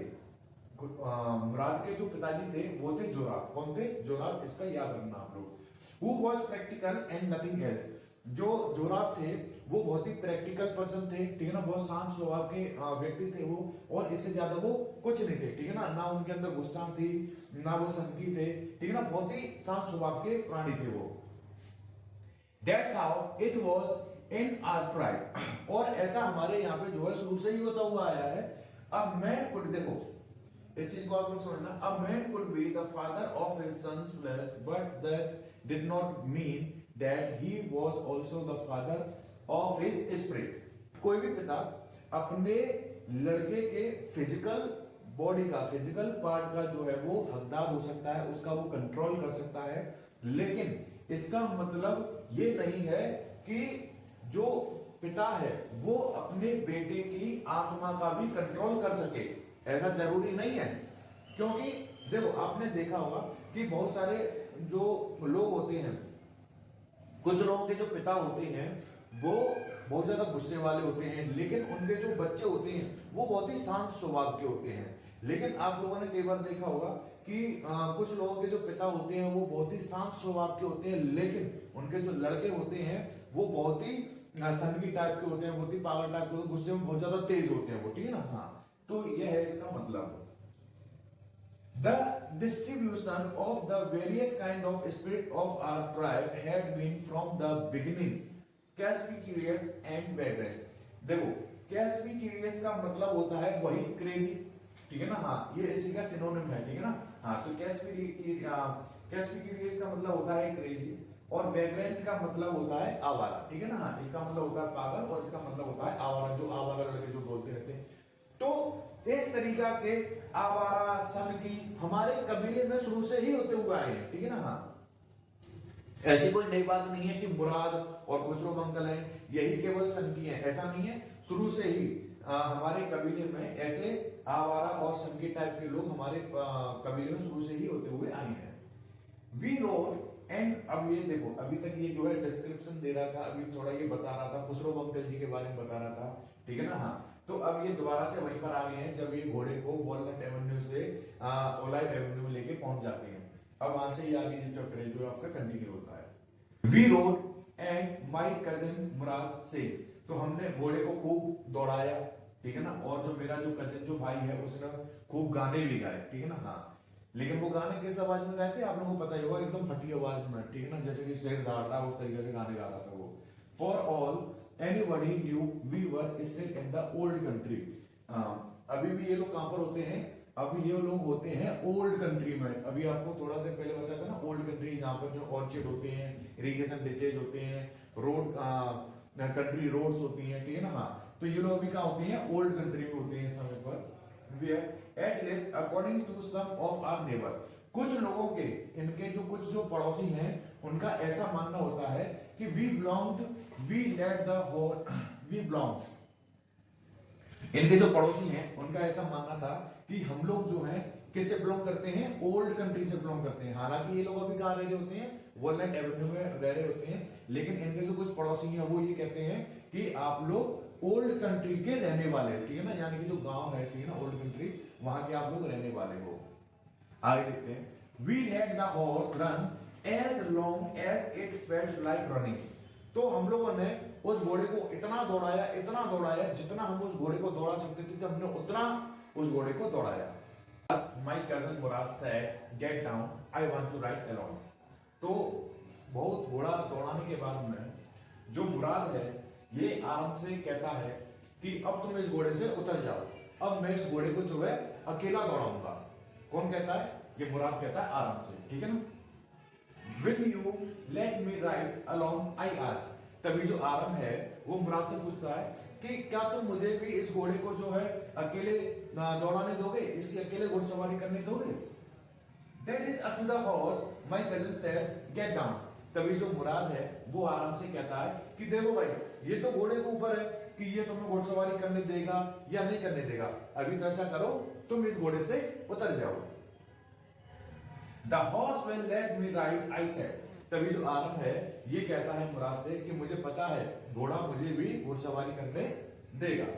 Speaker 1: मुराद के जो पिताजी थे वो थे जोराब। कौन थे? जोराब। इसका याद रखना आप लोग। Who was practical and nothing else। जो जोराब थे वो बहुत ही प्रैक्टिकल पर्सन थे, ठीक है ना। बहुत शांत स्वभाव के व्यक्ति थे वो, और इससे ज्यादा वो कुछ नहीं थे, ठीक है ना। ना उनके अंदर गुस्सा थी, ना वो सनकी थे, ठीक है ना। बहुत ही शांत स्वभाव के प्राणी थे वो। That's how it was in our tribe। और ऐसा हमारे यहाँ पे जो है शुरू से ही होता हुआ आया है। अब मैन कुड, देखो इस चीज को आप लोग समझना, a man could be the father of his son's flesh, but that did not mean that he was also the father of his spirit. कोई भी पिता अपने लड़के के फिजिकल बॉडी का, फिजिकल पार्ट का जो है वो हकदार हो सकता है, उसका वो कंट्रोल कर सकता है, लेकिन इसका मतलब ये नहीं है कि जो पिता है वो अपने बेटे की आत्मा का भी कंट्रोल कर सके। ऐसा जरूरी नहीं है, क्योंकि देखो आपने देखा होगा कि बहुत सारे जो लोग होते हैं, कुछ लोगों के जो पिता होते हैं वो बहुत ज्यादा गुस्से वाले होते हैं, लेकिन उनके जो बच्चे होते हैं वो बहुत ही शांत स्वभाव के होते हैं। लेकिन आप लोगों ने कई बार देखा होगा कि कुछ लोगों के जो पिता होते हैं वो बहुत ही शांत स्वभाव के होते हैं, लेकिन उनके जो लड़के होते हैं वो बहुत ही सनकी टाइप के होते हैं, बहुत ही पागल टाइप के होते हैं, गुस्से में बहुत ज्यादा तेज होते हैं वो, ठीक है ना। हाँ, तो यह है इसका मतलब। The distribution of the various kind of spirit of our tribe had been from the beginning conspicuous and vagrant। देखो conspicuous का मतलब होता है वही क्रेजी, ठीक है ना। हाँ, ये इसी का सिनोनिम है, ठीक है ना। हाँ, तो conspicuous का मतलब होता है क्रेजी, और vagrant का मतलब होता है आवारा, ठीक है ना। हाँ, इसका मतलब होता है पागल, और इसका मतलब होता है आवारा, जो आवारा लड़के जो बोलते रहते हैं। तो इस तरीका के आवारा सनकी हमारे कबीले में शुरू से ही होते हुए आए हैं, ठीक है ना। हाँ, ऐसी कोई नई बात नहीं है कि मुराद और खुसरो अंकल हैं यही केवल सनकी हैं, ऐसा नहीं है। शुरू से ही हमारे कबीले में ऐसे आवारा और सनकी टाइप के लोग हमारे कबीले में शुरू से ही होते हुए आए हैं। वी रोड एंड, अब ये देखो अभी तक ये जो है डिस्क्रिप्शन दे रहा था, अभी थोड़ा ये बता रहा था खुसरो अंकल जी के बारे में बता रहा था, ठीक है ना। हाँ, तो अब ये दोबारा से वहीं पर आ गए हैं जब ये घोड़े को वॉलनट एवेन्यू से ओलाइव एवेन्यू में लेके पहुंच जाते हैं। अब वहां से ये आगे जो चैप्टर है जो आपका कंटिन्यू होता है। We rode and my cousin Mourad से, तो हमने घोड़े को खूब दौड़ाया, ठीक है ना। और जो मेरा जो कजिन जो भाई है उसने खूब गाने भी गाए, ठीक है ना। हाँ, लेकिन वो गाने किस आवाज में गाए थे आप लोगों को पता ही होगा, एकदम फटी आवाज में, ठीक है ना। जैसे कि शेर दहाड़ रहा उस तरीके से गाने गा रहा था वो। For all anybody knew we were still in the old country। अभी भी ये लोग कहां पर होते हैं? अभी ये लोग होते हैं ओल्ड कंट्री में। अभी आपको थोड़ा देर पहले बताया था ना, ओल्ड कंट्री जहां पर जो ऑर्चिड होते हैं, इरिगेशन डिचेज होते हैं, रोड कंट्री रोड्स होती हैं, ठीक है ना। हाँ, तो ये लोग अभी कहां होते हैं? ओल्ड कंट्री में होते हैं इस समय पर। where at least according to some of our neighbor, कुछ लोगों के, इनके जो कुछ जो पड़ोसी हैं उनका ऐसा मानना होता है कि we led the whole, इनके जो पड़ोसी हैं उनका ऐसा मानना था कि हम लोग जो हैं किससे बिलोंग करते हैं? ओल्ड कंट्री से बिलोंग करते हैं। हालांकि ये लोग अभी कहां रह रहे होते हैं? वॉलनट एवेन्यू में रह रहे होते हैं, लेकिन इनके जो कुछ पड़ोसी हैं वो ये कहते हैं कि आप लोग ओल्ड कंट्री के रहने वाले, ठीक है ना। यानी कि जो गांव है, ठीक है ना, ओल्ड कंट्री, वहां के आप लोग रहने वाले हो। आगे देखते हैं। We let the horse run as long as it felt like running। तो हम लोगों ने उस घोड़े को इतना दौड़ाया जितना हम उस घोड़े को दौड़ा सकते थे, हमने उतना उस घोड़े को दौड़ाया। My cousin Murad said, "Get down, I want to ride alone।" तो बहुत घोड़ा दौड़ाने के बाद में जो मुराद है ये आराम से कहता है कि अब तुम इस घोड़े से उतर जाओ, अब मैं इस घोड़े को जो है अकेला दौड़ाऊंगा। कौन कहता है? ये मुराद कहता है आराम से, ठीक है ना। Will you let me ride along? I asked। तभी जो आराम है वो मुराद से पूछता है कि क्या तुम मुझे भी इस घोड़े को जो है अकेले दौड़ाने दोगे, इसकी अकेले घुड़सवारी करने दोगे? That is up to the horse. My cousin said, get down. तभी जो मुराद है वो आराम से कहता है कि देखो भाई, ये तो घोड़े के ऊपर है कि ये तुम्हें घोड़सवारी करने देगा या नहीं करने देगा। अभी तो ऐसा करो, तुम इस घोड़े से उतर जाओ। The horse will let me ride, I said. तभी जो आरम है ये कहता है मुराद से कि मुझे पता है घोड़ा मुझे भी घोड़सवारी करने देगा।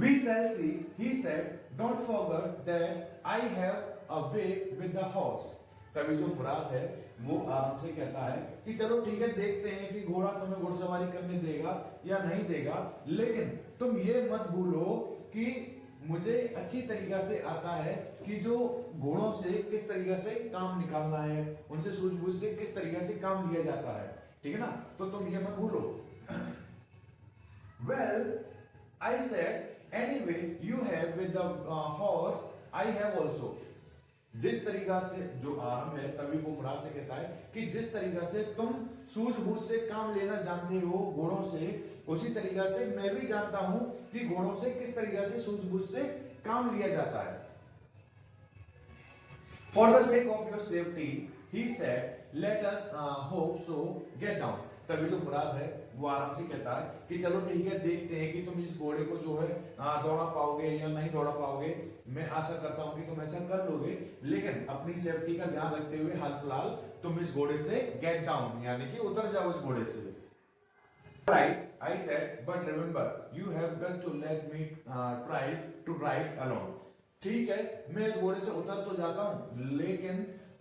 Speaker 1: We shall see, he said. Don't forget that I have a way with the horse. तभी जो मुराद है वो आराम से कहता है कि चलो ठीक है, देखते हैं कि घोड़ा तुम्हें घोड़सवारी करने देगा या नहीं देगा, लेकिन तुम ये मत भूलो कि मुझे अच्छी तरीका से आता है कि जो घोड़ों से किस तरीके से काम निकालना है, उनसे सूझबूझ से किस तरीके से काम लिया जाता है, ठीक है ना, तो तुम ये मत भूलो। Well, I said, anyway, you have with the horse, I have also. जिस तरीका से जो आराम है तभी वो मुराद से कहता है कि जिस तरीका से तुम सूझबूझ से काम लेना जानते हो घोड़ों से, उसी तरीका से मैं भी जानता हूं कि घोड़ों से किस तरीका से सूझबूझ से काम लिया जाता है। For the sake of your safety, he said, let us hope so, get down. तभी जो मुराद है वो आराम से कहता है कि चलो ठीक है, देखते हैं कि तुम इस घोड़े को जो है दौड़ा पाओगे या नहीं दौड़ा पाओगे। मैं आशा करता हूं कि तुम ऐसा कर लोगे, लेकिन अपनी सेफ्टी का ध्यान रखते हुए हाल फिलहाल तुम इस घोड़े से गेट डाउन यानी कि उतर जाओ इस घोड़े से। Right, I said, but remember, you have got to let me try to ride alone. ठीक है, मैं इस घोड़े से उतर तो जाता हूं, लेकिन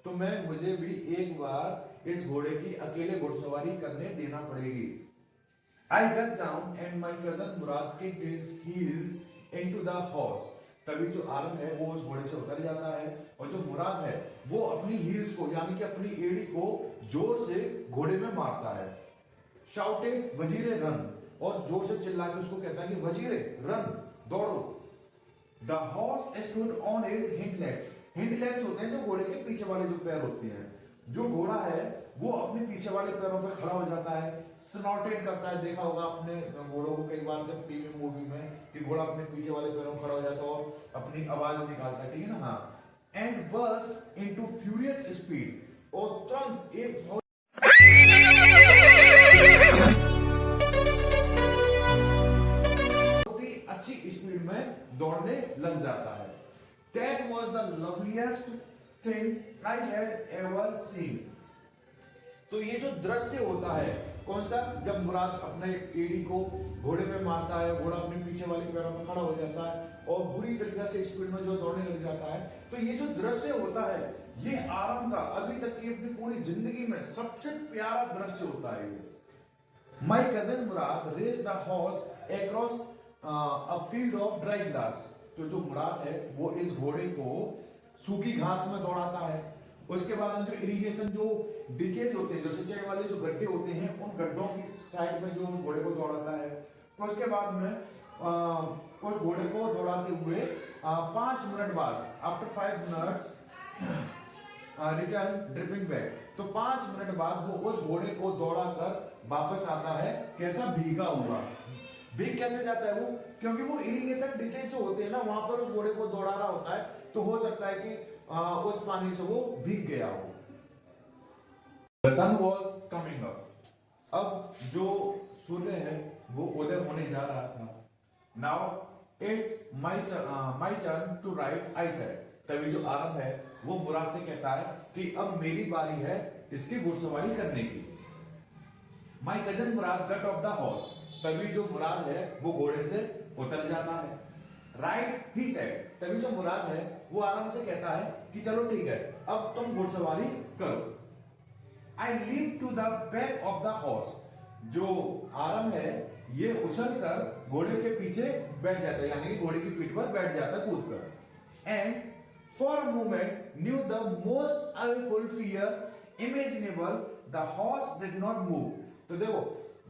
Speaker 1: तुम्हें मुझे भी एक बार इस घोड़े की अकेले घुड़सवारी करने देना पड़ेगी। I got down and my cousin Murad kicked his heels into the horse. तभी जो आरम है वो उस घोड़े से उतर जाता है और जो मुराद है वो अपनी हील्स को यानी कि अपनी एड़ी को जोर से घोड़े में मारता है। Shouted, वजीरे रन, और जोर से चिल्ला के उसको कहता है कि वजीरे रन, दौड़ो। The horse stood on his hind legs. Hind legs होते हैं जो घोड़े के पीछे वाले जो पैर होते हैं। जो घोड़ा है वो अपने पीछे वाले पैरों पर खड़ा हो जाता है, स्नॉटेड करता है। देखा होगा आपने घोड़ों को कई बार जब टीवी मूवी में कि घोड़ा अपने पीछे वाले पैरों पर खड़ा हो जाता है और अपनी आवाज निकालता है, ठीक है ना। हाँ, and burst into furious speed, और तुरंत एक बहुत ही अच्छी स्पीड में दौड़ने लग जाता है। That was the loveliest thing I had ever seen. तो ये जो दृश्य होता है कौन सा, जब मुराद अपने एड़ी को घोड़े में मारता है, घोड़ा अपने पीछे वाले पैरों में खड़ा हो जाता है और बुरी तरीके से स्पीड में जो दौड़ने लग जाता है, तो ये जो दृश्य होता है ये आराम का अभी तक की अपनी पूरी जिंदगी में सबसे प्यारा दृश्य होता है। My cousin Murad raced the horse across a field of dry grass. तो जो मुराद है वो इस घोड़े को सूखी घास में दौड़ाता है। उसके बाद जो इरिगेशन जो डिचेज होते हैं, जो सिंचाई वाले जो गड्ढे होते हैं, उन गड्ढों की साइड में जो उस घोड़े को दौड़ाता है। तो उसके बाद में उस घोड़े को दौड़ाते हुए 5 मिनट बाद, after 5 minutes return dripping back, तो 5 मिनट बाद वो उस घोड़े को दौड़ा कर वापस आता है, कैसा, भीगा हुआ। भीग कैसे जाता है वो, क्योंकि वो इरिगेशन डिचेज जो होते हैं ना, वहां पर उस घोड़े को दौड़ा रहा होता है, तो हो सकता है कि उस पानी से वो भीग गया हो। The sun was coming up. अब जो सूर्य है वो उदय होने जा रहा था। Now it's my turn to ride, I said. तभी जो आरंभ है वो मुराद से कहता है कि अब मेरी बारी है इसकी घुड़सवारी करने की। My cousin Murad got off the horse. तभी जो मुराद है वो घोड़े से उतर जाता है। Right, he said. तभी जो मुराद है वो आराम से कहता है कि चलो ठीक है, अब तुम घुड़सवारी करो। I leaped to the back of the horse. जो आरम है ये उछलकर घोड़े के पीछे बैठ जाता है, यानी कि घोड़े की पीठ पर बैठ जाता है कूद कर। And for a moment knew the most awful fear imaginable, the horse did not move. तो देखो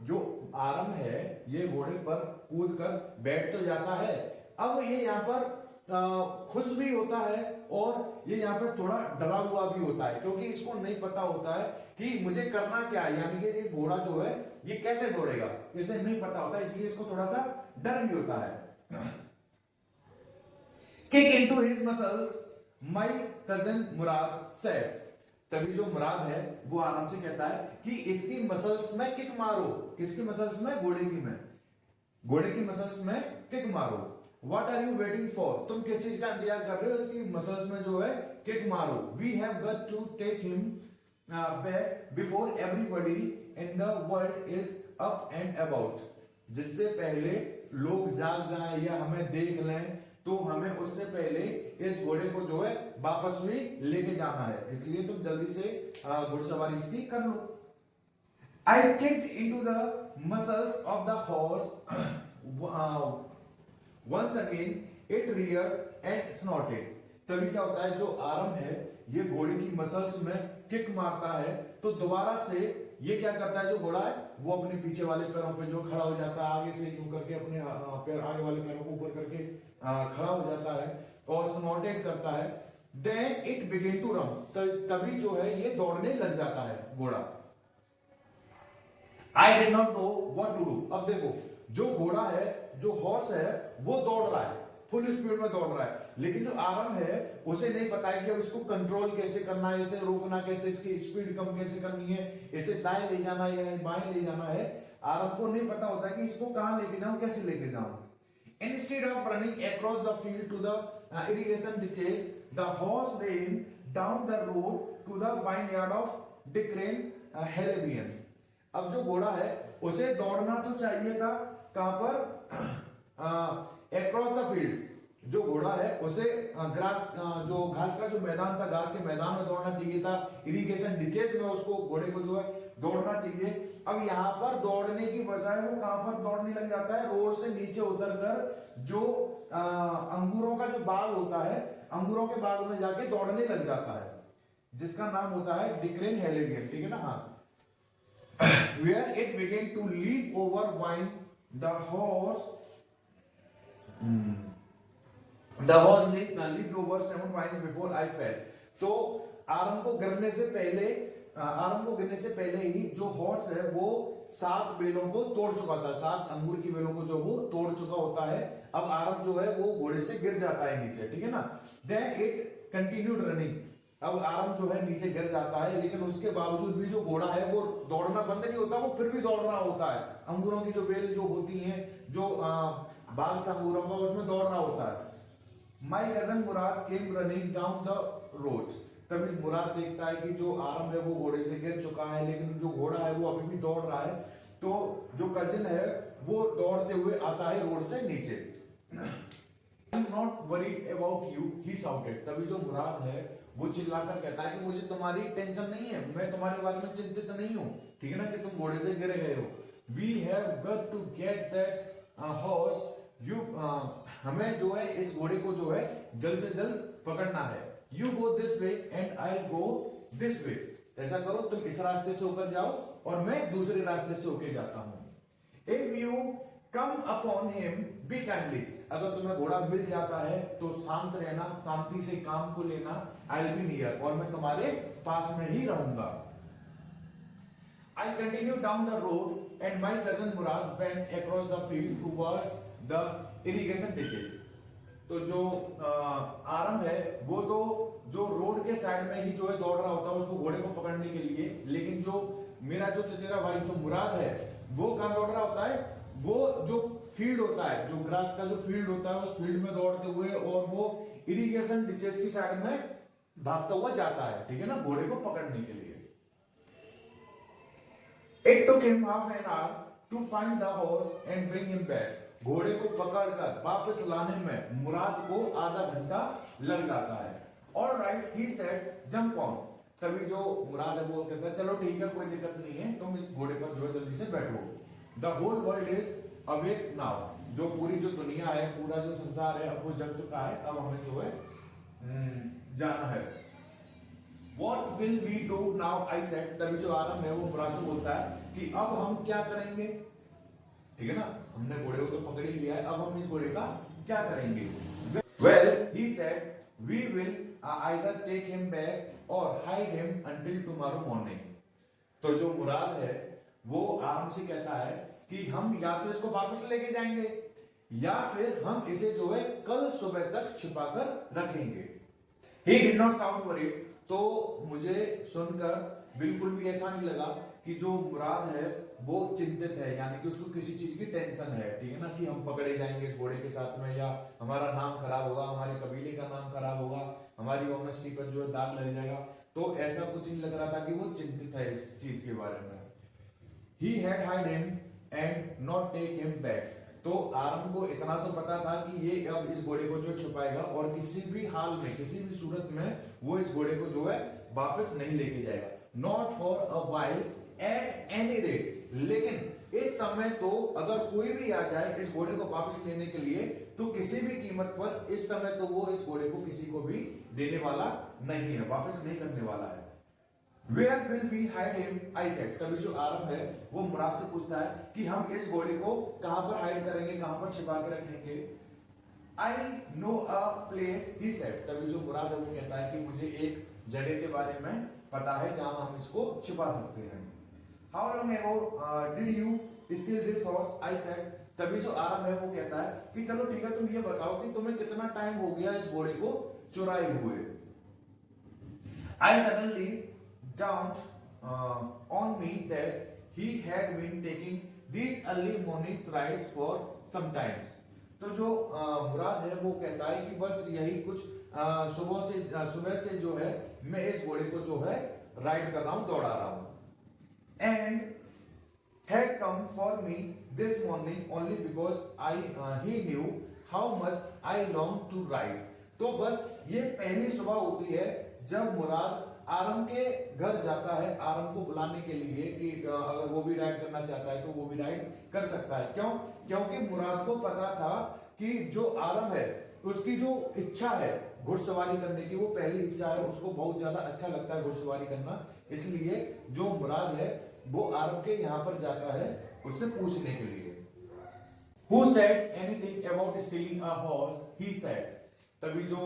Speaker 1: जो आरम है ये घोड़े पर कूद कर बैठ तो जाता है, अब ये यहाँ पर खुश भी होता है और ये यहाँ पर थोड़ा डरा हुआ भी होता है, क्योंकि इसको नहीं पता होता है कि मुझे करना क्या है, यानी कि ये घोड़ा जो है ये कैसे दौड़ेगा, इसे नहीं पता होता, इसलिए इसको थोड़ा सा डर भी होता है। Kick into his muscles, माई कजन मुराद सेड, तभी जो मुराद है वो आराम से कहता है कि इसकी मसल्स में किक मारो। किसकी मसल्स में? घोड़े की में, घोड़े की मसल्स में किक मारो। What are you waiting for, तुम किस चीज का इंतजार कर रहे हो? इसकी मसल्स में जो है किक मारो। We have got to take him back before everybody in the world is up and about, जिससे पहले लोग जाग जाएं या हमें देख लें, तो हमें उससे पहले इस घोड़े को जो है वापस भी लेके जाना है, इसलिए तुम जल्दी से घुड़सवारी इसकी कर लो। I kicked into the muscles of the horse. Once again, it reared and snorted. तभी क्या होता है, जो आरम है ये घोड़े की मसल्स में किक मारता है, तो दोबारा से ये क्या करता है, जो घोड़ा है वो अपने पीछे वाले पैरों पे जो खड़ा हो जाता है, आगे से यूं करके अपने पैर, आगे वाले पैरों को ऊपर करके खड़ा हो जाता है और स्नॉटेड करता है। Then it begin to run, तभी जो है ये दौड़ने लग जाता है घोड़ा। I did not know what to do. अब देखो, जो घोड़ा है, जो हॉर्स है, वो दौड़ रहा है, फुल स्पीड में दौड़ रहा है, लेकिन जो आरम है उसे नहीं पता है कि अब इसको कंट्रोल कैसे करना है, इसे रोकना कैसे, इसकी स्पीड कम कैसे करनी है, इसे दाएं ले जाना है या बाएं ले जाना है। आरम को नहीं पता होता है कि इसको कहां लेके जाऊं, कैसे लेके जाऊं। Instead of running across the field to the irrigation ditches, the horse ran down the road to the vineyard of Dicrain Halebian. अब जो घोड़ा है उसे दौड़ना तो चाहिए था कहां पर, across the field। जो घोड़ा है उसे जो घास का जो मैदान था, घास के मैदान में दौड़ना चाहिए था, इरिगेशन डिचेस में उसको घोड़े को जो है दौड़ना चाहिए। अब यहाँ पर दौड़ने की बजाय वो कहां पर दौड़ने लग जाता है, रोड से नीचे उतरकर जो अंगूरों का जो बाग होता है, अंगूरों के बाग में जाके दौड़ने लग जाता है, जिसका नाम होता है डिक्रेन हेलेबियन, ठीक है ना। हाँ, where it began to leap over vines, the horse leaped over 7 vines before I fell। तो आरम को गिरने से पहले ही जो हॉर्स है वो 7 बेलों को तोड़ चुका था, 7 अंगूर की बेलों को जो वो तोड़ चुका होता है। अब आरम जो है वो घोड़े से गिर जाता है नीचे, ठीक है ना। देन इट कंटिन्यूड रनिंग, अब आरम जो है नीचे गिर जाता है, लेकिन उसके बावजूद भी जो घोड़ा है वो दौड़ना बंद नहीं होता, वो फिर भी दौड़ रहा होता है। अंगूरों की जो बेल जो होती हैं, जो बाग था अंगूरों का, उसमें दौड़ रहा होता है। My cousin Murad came running down the road। तभी मुराद देखता है कि जो आरम है वो घोड़े से गिर चुका है, लेकिन जो घोड़ा है वो अभी भी दौड़ रहा है। तो जो कजिन है वो दौड़ते हुए आता है रोड से नीचे। I'm not worried about you, he shouted। तभी जो मुराद है वो चिल्लाकर कहता है कि मुझे तुम्हारी टेंशन नहीं है, मैं तुम्हारे बारे में चिंतित नहीं हूं, ठीक है ना, कि तुम घोड़े से गिर गए हो। We have got to get that horse, हमें जो है इस घोड़े को जो है जल्द से जल्द पकड़ना है। You go this way and I'll go this way। ऐसा करो, तुम इस रास्ते से होकर जाओ और मैं दूसरे रास्ते से होकर जाता हूं। If you come upon him, be kindly। अगर तुम्हें घोड़ा मिल जाता है तो शांत रहना, शांति से काम को लेना। I'll be near, और मैं तुम्हारे पास में ही रहूंगा। I continued down the road and my cousin Murad went across the field towards the irrigation ditches। तो जो आरम है वो तो जो रोड के साइड में ही जो है दौड़ रहा होता है उसको घोड़े को पकड़ने के लिए, लेकिन जो मेरा जो चचेरा भाई जो मुराद है वो कहां दौड़ रहा होता है, वो जो फील्ड होता है, जो ग्रास का जो फील्ड होता है उस फील्ड में दौड़ते हुए, और वो इरिगेशन डिचेस की साइड में भागता हुआ जाता है, ठीक है ना, घोड़े को पकड़ने के लिए। It took him half an hour to find the horse and bring him back। घोड़े को पकड़कर वापस लाने में मुराद को आधा घंटा लग जाता है। All right, he said, jump on। तभी जो मुराद है वो कहता है चलो ठीक है, कोई दिक्कत नहीं है, तुम इस घोड़े पर जो है जल्दी से बैठो। The whole world is awake now। जो पूरी जो दुनिया है, पूरा जो संसार है, अब वो जग चुका है, अब हमें जो है जाना है। What will we do now? I said। तभी जो आरम है वो मुराद से बोलता है कि अब हम क्या करेंगे, ठीक है ना, हमने घोड़े को तो पकड़ ही लिया है, अब हम इस घोड़े का क्या करेंगे। Well, he said, we will either take him back or hide him until tomorrow morning। तो जो मुराद है वो आराम से कहता है कि हम या तो इसको वापस लेके जाएंगे या फिर हम इसे जो है कल सुबह तक छिपाकर रखेंगे। He did not sound worried. तो मुझे सुनकर बिल्कुल भी ऐसा नहीं लगा कि जो मुराद है वो चिंतित है, यानी कि उसको किसी चीज की टेंशन है, ठीक है ना, कि हम पकड़े जाएंगे इस घोड़े के साथ में, या हमारा नाम खराब होगा, हमारे कबीले का नाम खराब होगा, हमारी ऑनेस्टी पर जो है दाग लग जाएगा। तो ऐसा कुछ नहीं लग रहा था कि वो चिंतित है इस चीज के बारे में। He had hide him and not take him back. तो आरम को इतना तो पता था कि ये अब इस घोड़े को जो छुपाएगा और किसी भी हाल में, किसी भी सूरत में वो इस घोड़े को जो है वापस नहीं लेके जाएगा। Not for a while at any rate. लेकिन इस समय तो अगर कोई भी आ जाए इस घोड़े को वापस लेने के लिए, तो किसी भी कीमत पर इस समय तो वो इस घोड़े को किसी को भी देने वाला नहीं है, वापस नहीं करने वाला है। Where will we hide him? I said. तभी जो आरम है वो मुराद से पूछता है कि हम इस घोड़े को कहां पर हाइड करेंगे, कहां पर छिपा के रखेंगे। I know a place, he said. तभी जो मुराद है वो कहता है कि मुझे एक जगह के बारे में पता है जहां हम इसको छिपा सकते हैं। How long ago did you steal this horse? I said. तभी जो आरम है वो कहता है कि चलो ठीक है, तुम ये बताओ कि तुम्हें कितना टाइम हो गया इस घोड़े को चुराए हुए। I suddenly dawned on me that he had been taking these early mornings rides for some times. तो जो मुराद है वो कहता है कि बस यही कुछ सुबह से जो है मैं इस घोड़े को जो है राइड कर रहा हूं, दौड़ा रहा हूं। And had come for me this morning only because he knew how much I longed to ride. तो बस ये पहली सुबह होती है जब मुराद आरम के घर जाता है, आरम को बुलाने के लिए कि अगर वो भी राइड करना चाहता है तो वो भी राइड कर सकता है। क्यों? क्योंकि मुराद को पता था कि जो आरम है उसकी जो इच्छा है घुड़सवारी करने की, वो पहली इच्छा है, उसको बहुत ज्यादा अच्छा लगता है घुड़सवारी करना, इसलिए जो मुराद है वो आरम के यहाँ पर जाता है उससे पूछने के लिए। Who said anything about stealing a horse? He said. तभी जो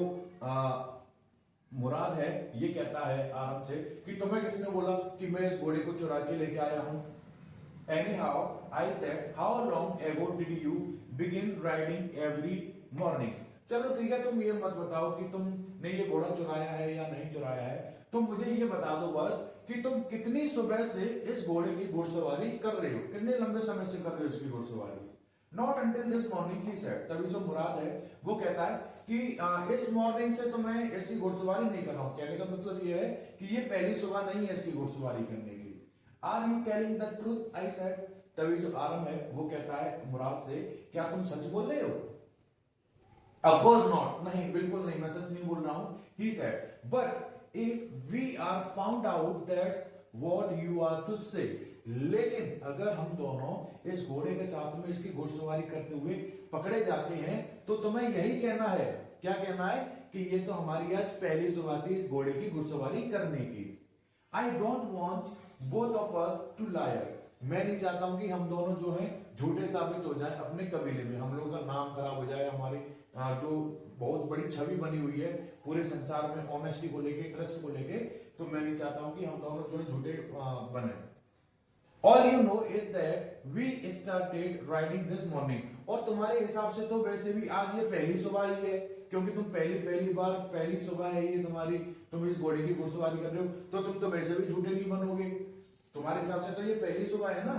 Speaker 1: मुराद है ये कहता है आरम से कि तुम्हें किसने बोला कि मैं इस घोड़े को चुरा के लेके आया हूं। Anyhow, I said, how long ago did you begin riding every morning? चलो ठीक है, तुम ये मत बताओ कि तुमने ये घोड़ा चुराया है या नहीं चुराया है, तुम मुझे ये बता दो बस कि तुम कितनी सुबह से इस घोड़े की घुड़सवारी कर रहे हो, कितने लंबे समय से कर रहे हो इसकी घुड़सवारी। Not until this morning, he said. तभी जो मुराद है वो कहता है कि इस मॉर्निंग से तो मैं इसकी घुड़सवारी नहीं कर रहा हूं। कहने का मतलब ये है कि ये पहली सुबह नहीं है इसकी घुड़सवारी करने की। Are you telling the truth? I said. तभी जो आरम है वो कहता है मुराद से, क्या तुम सच बोल रहे हो? Of course not. नहीं, बिल्कुल नहीं, मैं सच नहीं बोल रहा हूं। He said. But if we are found out, that's what you are to say. लेकिन अगर हम दोनों इस घोड़े के साथ में इसकी घुड़सवारी करते हुए पकड़े जाते हैं तो तुम्हें यही कहना है। क्या कहना है? कि ये तो हमारी आज पहली सुबह थी इस घोड़े की घुड़सवारी करने की। I don't want both of us to lie. मैं नहीं चाहता हूं कि हम दोनों जो हैं झूठे साबित हो जाएं अपने कबीले में, हम लोगों का नाम खराब हो जाए, हमारी जो बहुत बड़ी छवि बनी हुई है पूरे संसार में ऑनेस्टी को लेके, ट्रस्ट को लेके, तो मैं नहीं चाहता हूं कि हम दोनों जो है झूठे बने। All you know is that we started riding this morning. और तुम्हारे हिसाब से तो वैसे भी आज ये पहली सुबह ही है, क्योंकि तुम पहली बार पहली सुबह है ये तुम्हारी, तुम इस घोड़े की घुड़सवारी कर रहे हो, तो तुम तो वैसे भी झूठे नहीं बनोगे, तुम्हारे हिसाब से तो ये पहली सुबह है ना।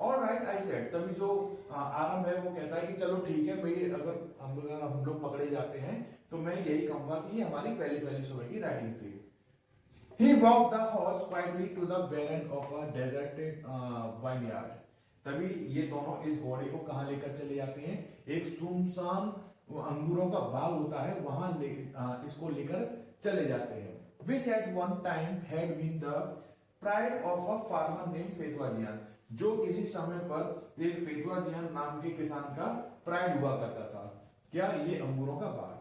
Speaker 1: All right, I said. तभी जो आरम है वो कहता है कि चलो ठीक है भाई, अगर हम लोग पकड़े जाते हैं तो मैं यही कहूंगा कि ये हमारी पहली सुबह की राइडिंग थी। He walked the horse quietly to the barren of a deserted vineyard. तभी ये दोनों इस घोड़े को कहां लेकर चले जाते हैं? एक सुनसान अंगूरों का बाग होता है, वहां इसको लेकर चले जाते हैं। Which at one time had been the pride of a farmer named फेतवा जियान, जो किसी समय पर एक फेतवा जियान नाम के किसान का प्राइड हुआ करता था। क्या? ये अंगूरों का बाग।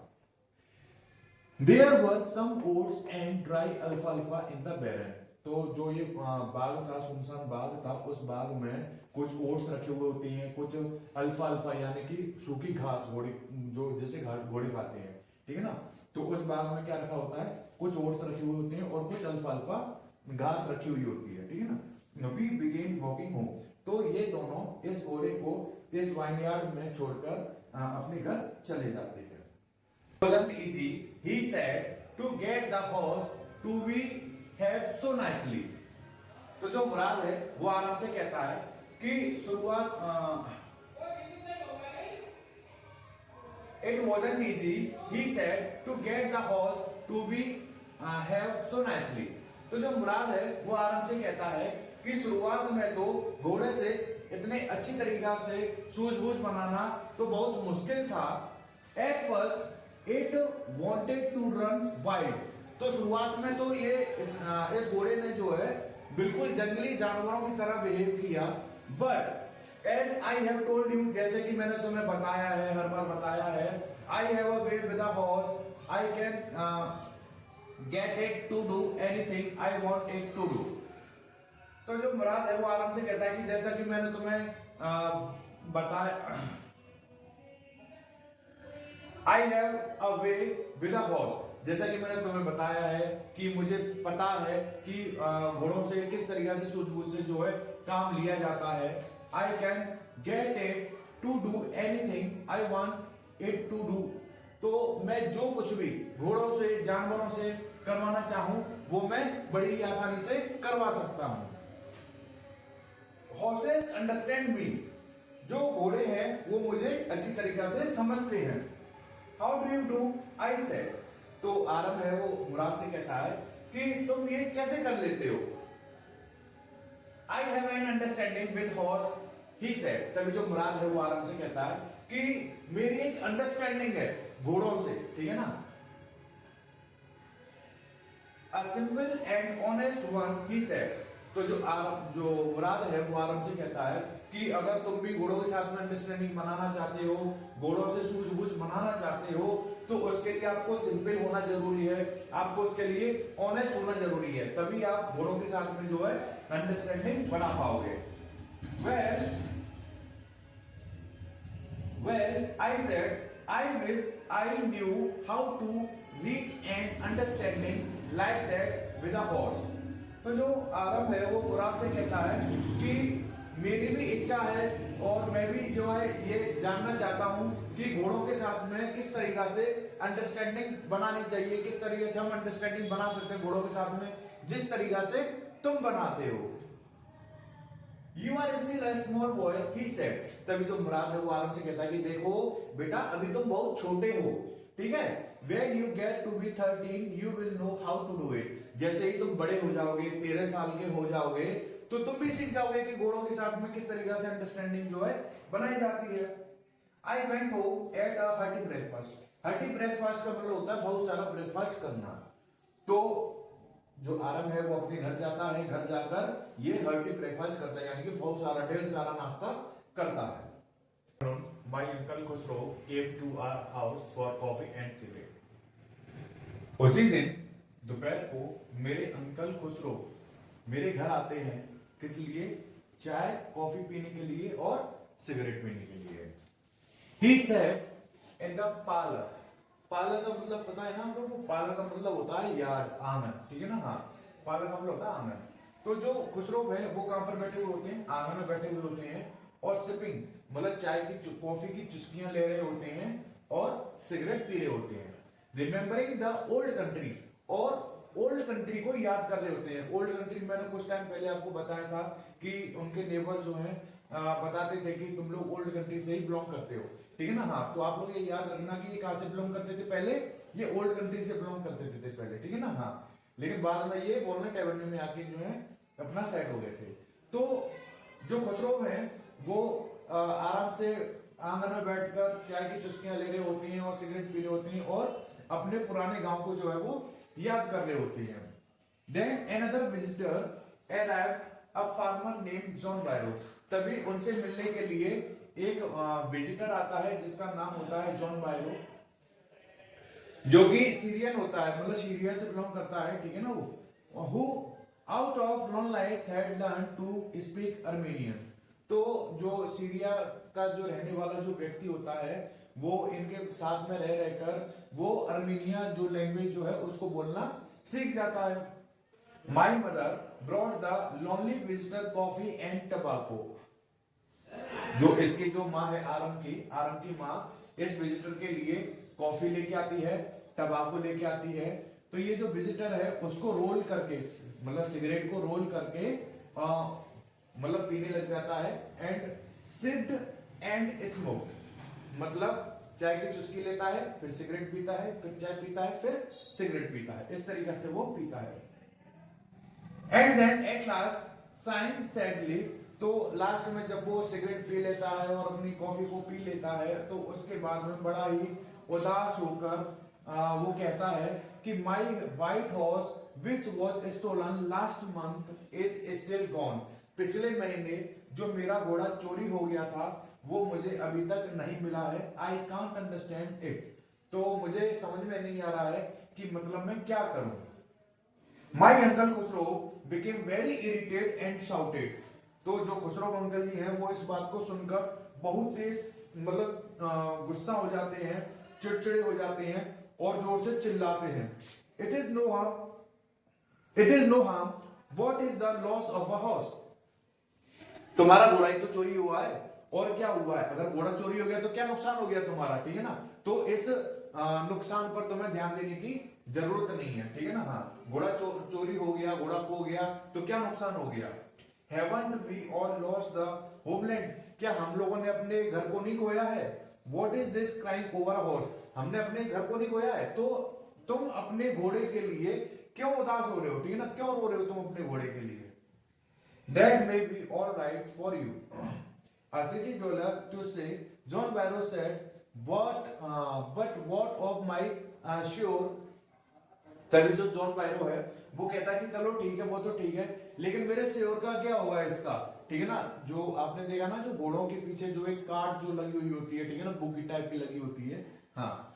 Speaker 1: There were some oats and dry alfalfa in the barren. तो जो ये बाग था, सुनसान बाग था, उस बाग में कुछ ओट्स रखे हुए होते हैं, कुछ अल्फाल्फा यानी कि सूखी घास, घोड़े जो जैसे घोड़े खाते हैं, ठीक है ना। तो उस बाग में क्या रखा होता है? कुछ ओट्स रखे हुए होते हैं और कुछ अल्फाल्फा घास रखी हुई होती है, ठीक है ना। We began walking home. तो ये दोनों इस घोड़े को इस वाइनयार्ड में छोड़कर अपने घर चले जाते हैं। wasn't easy, he said, to get the horse to be have so nicely. तो जो मुराद है वो आराम से कहता है कि शुरुआत it wasn't easy, he said, to get the horse to be have so nicely. तो जो मुराद है वो आराम से कहता है कि शुरुआत में तो घोड़े से इतने अच्छी तरीका से सूझबूझ बनाना तो बहुत मुश्किल था. At first it wanted to run wild. तो शुरुआत में तो ये इस घोड़े ने जो है बिल्कुल जंगली जानवरों की तरह बिहेव किया. But as I have told you, जैसे कि मैंने तुम्हें बताया है, हर बार बताया है, I have a way with a horse, I can get it to do anything I want it to do. तो जो मुराद है वो आराम से कहता है कि जैसा कि मैंने तुम्हें बताया, आई have a way with a horse, जैसा कि मैंने तुम्हें बताया है कि मुझे पता है कि घोड़ों से किस तरीके से सूझबूझ से जो है काम लिया जाता है. I can get it to do anything I want it to do. तो मैं जो कुछ भी घोड़ों से, जानवरों से करवाना चाहूं वो मैं बड़ी आसानी से करवा सकता हूं. हॉर्सेस अंडरस्टैंड मी, जो घोड़े हैं वो मुझे अच्छी तरीके से समझते हैं. How do you do, I said. तो आरंभ है वो मुराद से कहता है कि तुम ये कैसे कर लेते हो. I have an understanding with horse, he said. तभी जो मुराद है वो आरंभ से कहता है कि मेरी एक अंडरस्टैंडिंग है घोड़ों से, ठीक है ना. A simple and honest one, he said. तो जो मुराद है वो आरंभ से कहता है कि अगर तुम भी घोड़ों के साथ में अंडरस्टैंडिंग बनाना चाहते हो, घोड़ों से सूझबूझ बनाना चाहते हो, तो उसके लिए आपको सिंपल होना जरूरी है, आपको उसके लिए ऑनेस्ट होना जरूरी है, तभी आप घोड़ों के साथ में जो है अंडरस्टैंडिंग बना पाओगे. Well, I said, I wish I knew how to reach an understanding like that with a horse. तो जो आरंभ है वो मुराद से कहता है कि मेरी भी इच्छा है और मैं भी जो है ये जानना चाहता हूँ कि घोड़ों के साथ में किस तरीका से अंडरस्टैंडिंग बनानी चाहिए, किस तरीके से हम अंडरस्टैंडिंग बना सकते हैं घोड़ों के साथ में जिस तरीका से तुम बनाते हो. You are still a small boy, he said. तभी जो मुराद है वो आराम से कहता है कि देखो बेटा अभी तुम बहुत छोटे हो, ठीक है. When you get to be 13, you will know how to do it. जैसे ही तुम बड़े हो जाओगे, 13 साल के हो जाओगे, तो तुम भी सीख जाओगे कि घोड़ों के साथ में किस तरीके से अंडरस्टैंडिंग जो है बनाई जाती है. I went home at a hearty breakfast. hearty breakfast का मतलब होता है बहुत सारा ब्रेकफास्ट करना. तो जो आरंभ है वो अपने घर जाता है, घर जाकर ये हर्टी ब्रेकफास्ट करता है, यानी कि बहुत सारा ढेर सारा नाश्ता करता है.
Speaker 2: My uncle Khusro came to our house for coffee and cigarette.
Speaker 1: उसी दिन दोपहर को मेरे अंकल खुसरो मेरे घर आते हैं, किस लिए? चाय कॉफी पीने के लिए और सिगरेट पीने के लिए. He said in the parlor. Parlour का मतलब पता है ना हम लोग को? पार्लर का मतलब होता है यार्ड, आंगन, ठीक है ना. हाँ, पार्लर का मतलब होता है आंगन. तो जो खुसरो है वो कहां पर बैठे हुए होते हैं? आंगन में बैठे हुए होते हैं और सिपिंग मतलब चाय की कॉफी की चुस्कियां ले रहे होते हैं और सिगरेट पी रहे होते हैं. रिमेम्बरिंग द ओल्ड कंट्री, और ओल्ड कंट्री को याद कर रहे होते हैं. ओल्ड कंट्री मैंने कुछ टाइम पहले आपको बताया था कि उनके नेबर जो हैं बताते थे कि तुम लोग ओल्ड कंट्री से ही बिलोंग करते हो, ठीक है ना. हाँ, तो आप लोग ये याद रखना कि ये कहां से बिलोंग करते थे पहले? ये ओल्ड कंट्री से बिलोंग करते थे पहले, ठीक है ना. हाँ, लेकिन बाद में ये वॉलनट एवेन्यू में आके जो है अपना सेट हो गए थे. तो जो खुसरो है वो आराम से आंगन में बैठकर चाय की चुस्कियां ले रहे होते हैं और सिगरेट पी रहे होते हैं और अपने पुराने गांव को जो है वो याद कर रहे होते हैं. Then another visitor arrived, a farmer named John Byro. तभी उनसे मिलने के लिए एक विजिटर आता है जिसका नाम होता है जॉन बायरो, जो कि सीरियन होता है, मतलब सीरिया से बिलोंग करता है, ठीक है ना. वो who out of loneliness had learned to speak Armenian. तो जो सीरिया का जो रहने वाला जो व्यक्ति होता है वो इनके साथ में रह रहकर वो अर्मेनिया जो लैंग्वेज जो है उसको बोलना सीख जाता है. My mother brought the lonely visitor coffee and tobacco. जो इसकी जो माँ है आरम की माँ इस विजिटर के लिए कॉफी लेके आती है, टबाको लेके आती है। तो ये जो विजिटर है उसको रोल करके, मतलब सिगरेट को रोल करके मतलब पीने लग जाता है। एंड सिप्ड एंड स्मोक, मतलब चाय की चुस्की लेता है, फिर सिगरेट पीता है, फिर चाय पीता है, फिर सिगरेट पीता है। इस तरीके से वो पीता है। And then at last sign sadly, तो लास्ट में जब वो सिगरेट पी लेता है और अपनी कॉफी को पी लेता है, तो उसके बाद में बड़ा ही उदास होकर वो कहता है कि my white horse which was stolen last month is still gone. पिछले महीने जो मेरा घोड़ा चोरी हो गया था वो मुझे अभी तक नहीं मिला है। आई कांट अंडरस्टैंड इट, तो मुझे समझ में नहीं आ रहा है कि मतलब मैं क्या करूं। My uncle Khusro became very irritate and shouted, तो जो खुसरो अंकल जी हैं वो इस बात को सुनकर बहुत तेज मतलब गुस्सा हो जाते हैं, चिड़चिड़े हो जाते हैं और जोर से चिल्लाते हैं। It is no harm, what is the loss of a horse. तुम्हारा घोड़ा ही तो चोरी हुआ है, और क्या हुआ है? अगर घोड़ा चोरी हो गया तो क्या नुकसान हो गया तुम्हारा, ठीक है ना। तो इस नुकसान पर तुम्हें ध्यान देने की जरूरत नहीं है, ठीक है ना। हाँ, घोड़ा चोरी हो गया, घोड़ा खो गया तो क्या नुकसान हो गया। Haven't we all lost the homeland, क्या हम लोगों ने अपने घर को नहीं खोया है। What is this crying over a horse, हमने अपने घर को नहीं खोया है, तो तुम अपने घोड़े के लिए क्यों उदास हो रहे हो, ठीक है ना, क्यों रो रहे हो तुम अपने घोड़े के लिए। That may be all right for you. A city dweller to say, John Barrow said, but what of my shore। तभी जो जॉन बायरो है वो कहता है कि चलो ठीक है, वो तो ठीक है, लेकिन मेरे श्योर का क्या होगा इसका, ठीक है ना। जो आपने देखा ना, जो घोड़ों के पीछे जो एक कार्ड जो लगी हुई होती है, ठीक है ना, बुकी टाइप की लगी होती है। हाँ,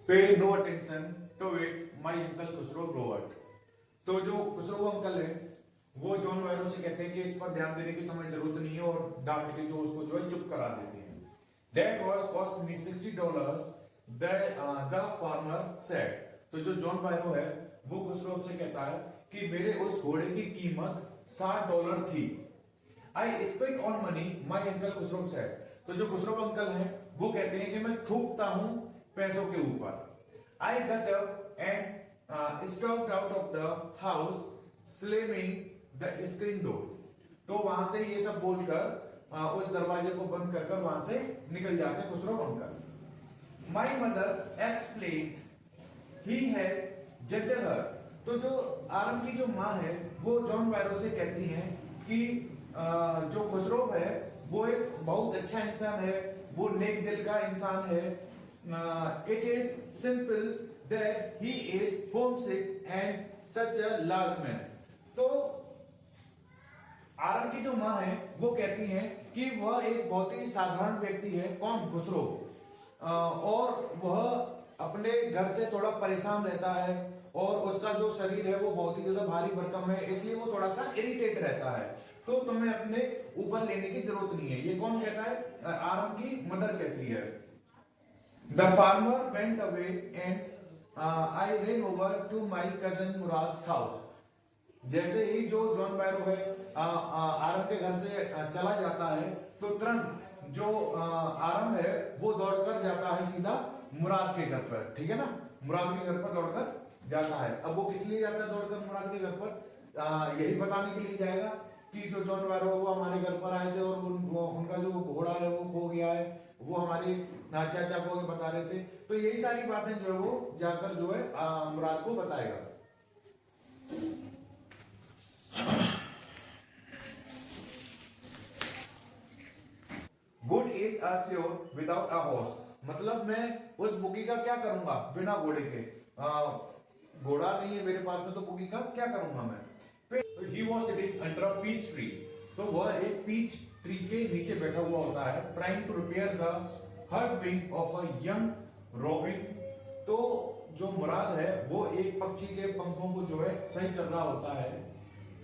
Speaker 1: pay no attention to it my uncle Khosrove ब्रोवर्ट। तो जो खुसरो अंकल है वो जॉन बायरो से कहते हैं कि इस पर ध्यान देने की तुम्हें जरूरत नहीं है, और डांट के जो उसको जो है चुप करा देते हैं। That was cost me $60, the farmer said। तो जो जॉन बायरो है वो खुसरो से कहता है कि मेरे उस घोड़े की कीमत $60 थी। I spent on money, my uncle Khusro said। तो जो खुसरो अंकल हैं वो कहते हैं कि मैं थूकता हूं पैसों के ऊपर। I got up and stalked out of the house, slamming the screen door। तो वहां से ये सब बोलकर उस दरवाजे को बंद कर कर वहां से निकल जाते हैं Khusro uncle. My mother explained he has jetted her। तो जो आरम की जो माँ है वो जॉन बायरो से कहती हैं कि जो खुसरो है वो एक बहुत अच्छा इंसान है, वो नेक दिल का इंसान है। It is simple that he is homesick and such a large man। तो आरम की जो माँ है वो कहती हैं कि वह एक बहुत ही साधारण व्यक्ति है। कौन? खुसरो। और वह अपने घर से थोड़ा परेशान रहता है और उसका जो शरीर है वो बहुत ही ज्यादा भारी भरकम है, इसलिए वो थोड़ा सा इरिटेट रहता है। तो तुम्हें अपने ऊपर लेने की जरूरत नहीं है। ये कौन कहता है? आरम की मदर कहती है। The farmer went away and I ran over to my cousin Murad's house। जैसे ही जो जॉन बायरो है आरम के घर से चला जाता है तो तुरंत जो आरम है वो दौड़कर जाता है सीधा मुराद के घर पर, ठीक है ना। मुराद के घर पर दौड़कर जाता है। अब वो किस लिए जाता है दौड़कर मुराद के घर पर? यही बताने के लिए जाएगा कि जो जॉन बायरो है वो हमारे घर पर आए थे और उनका जो घोड़ा है वो खो गया है, वो हमारे चाचा को बता रहे थे। तो यही सारी बातें जो है वो जाकर जो है मुराद को बताएगा। Good is a sure without a horse, मतलब मैं उस बुकी का क्या करूंगा बिना घोड़े के। घोड़ा नहीं है मेरे पास में तो बुकी का क्या करूंगा मैं। He was sitting under a peach tree, तो वह एक पीच ट्री के नीचे बैठा हुआ होता है। Trying to repair the hurt wing of a young robin, तो जो मुराद है वो एक पक्षी के पंखों को जो है सही कर रहा होता है।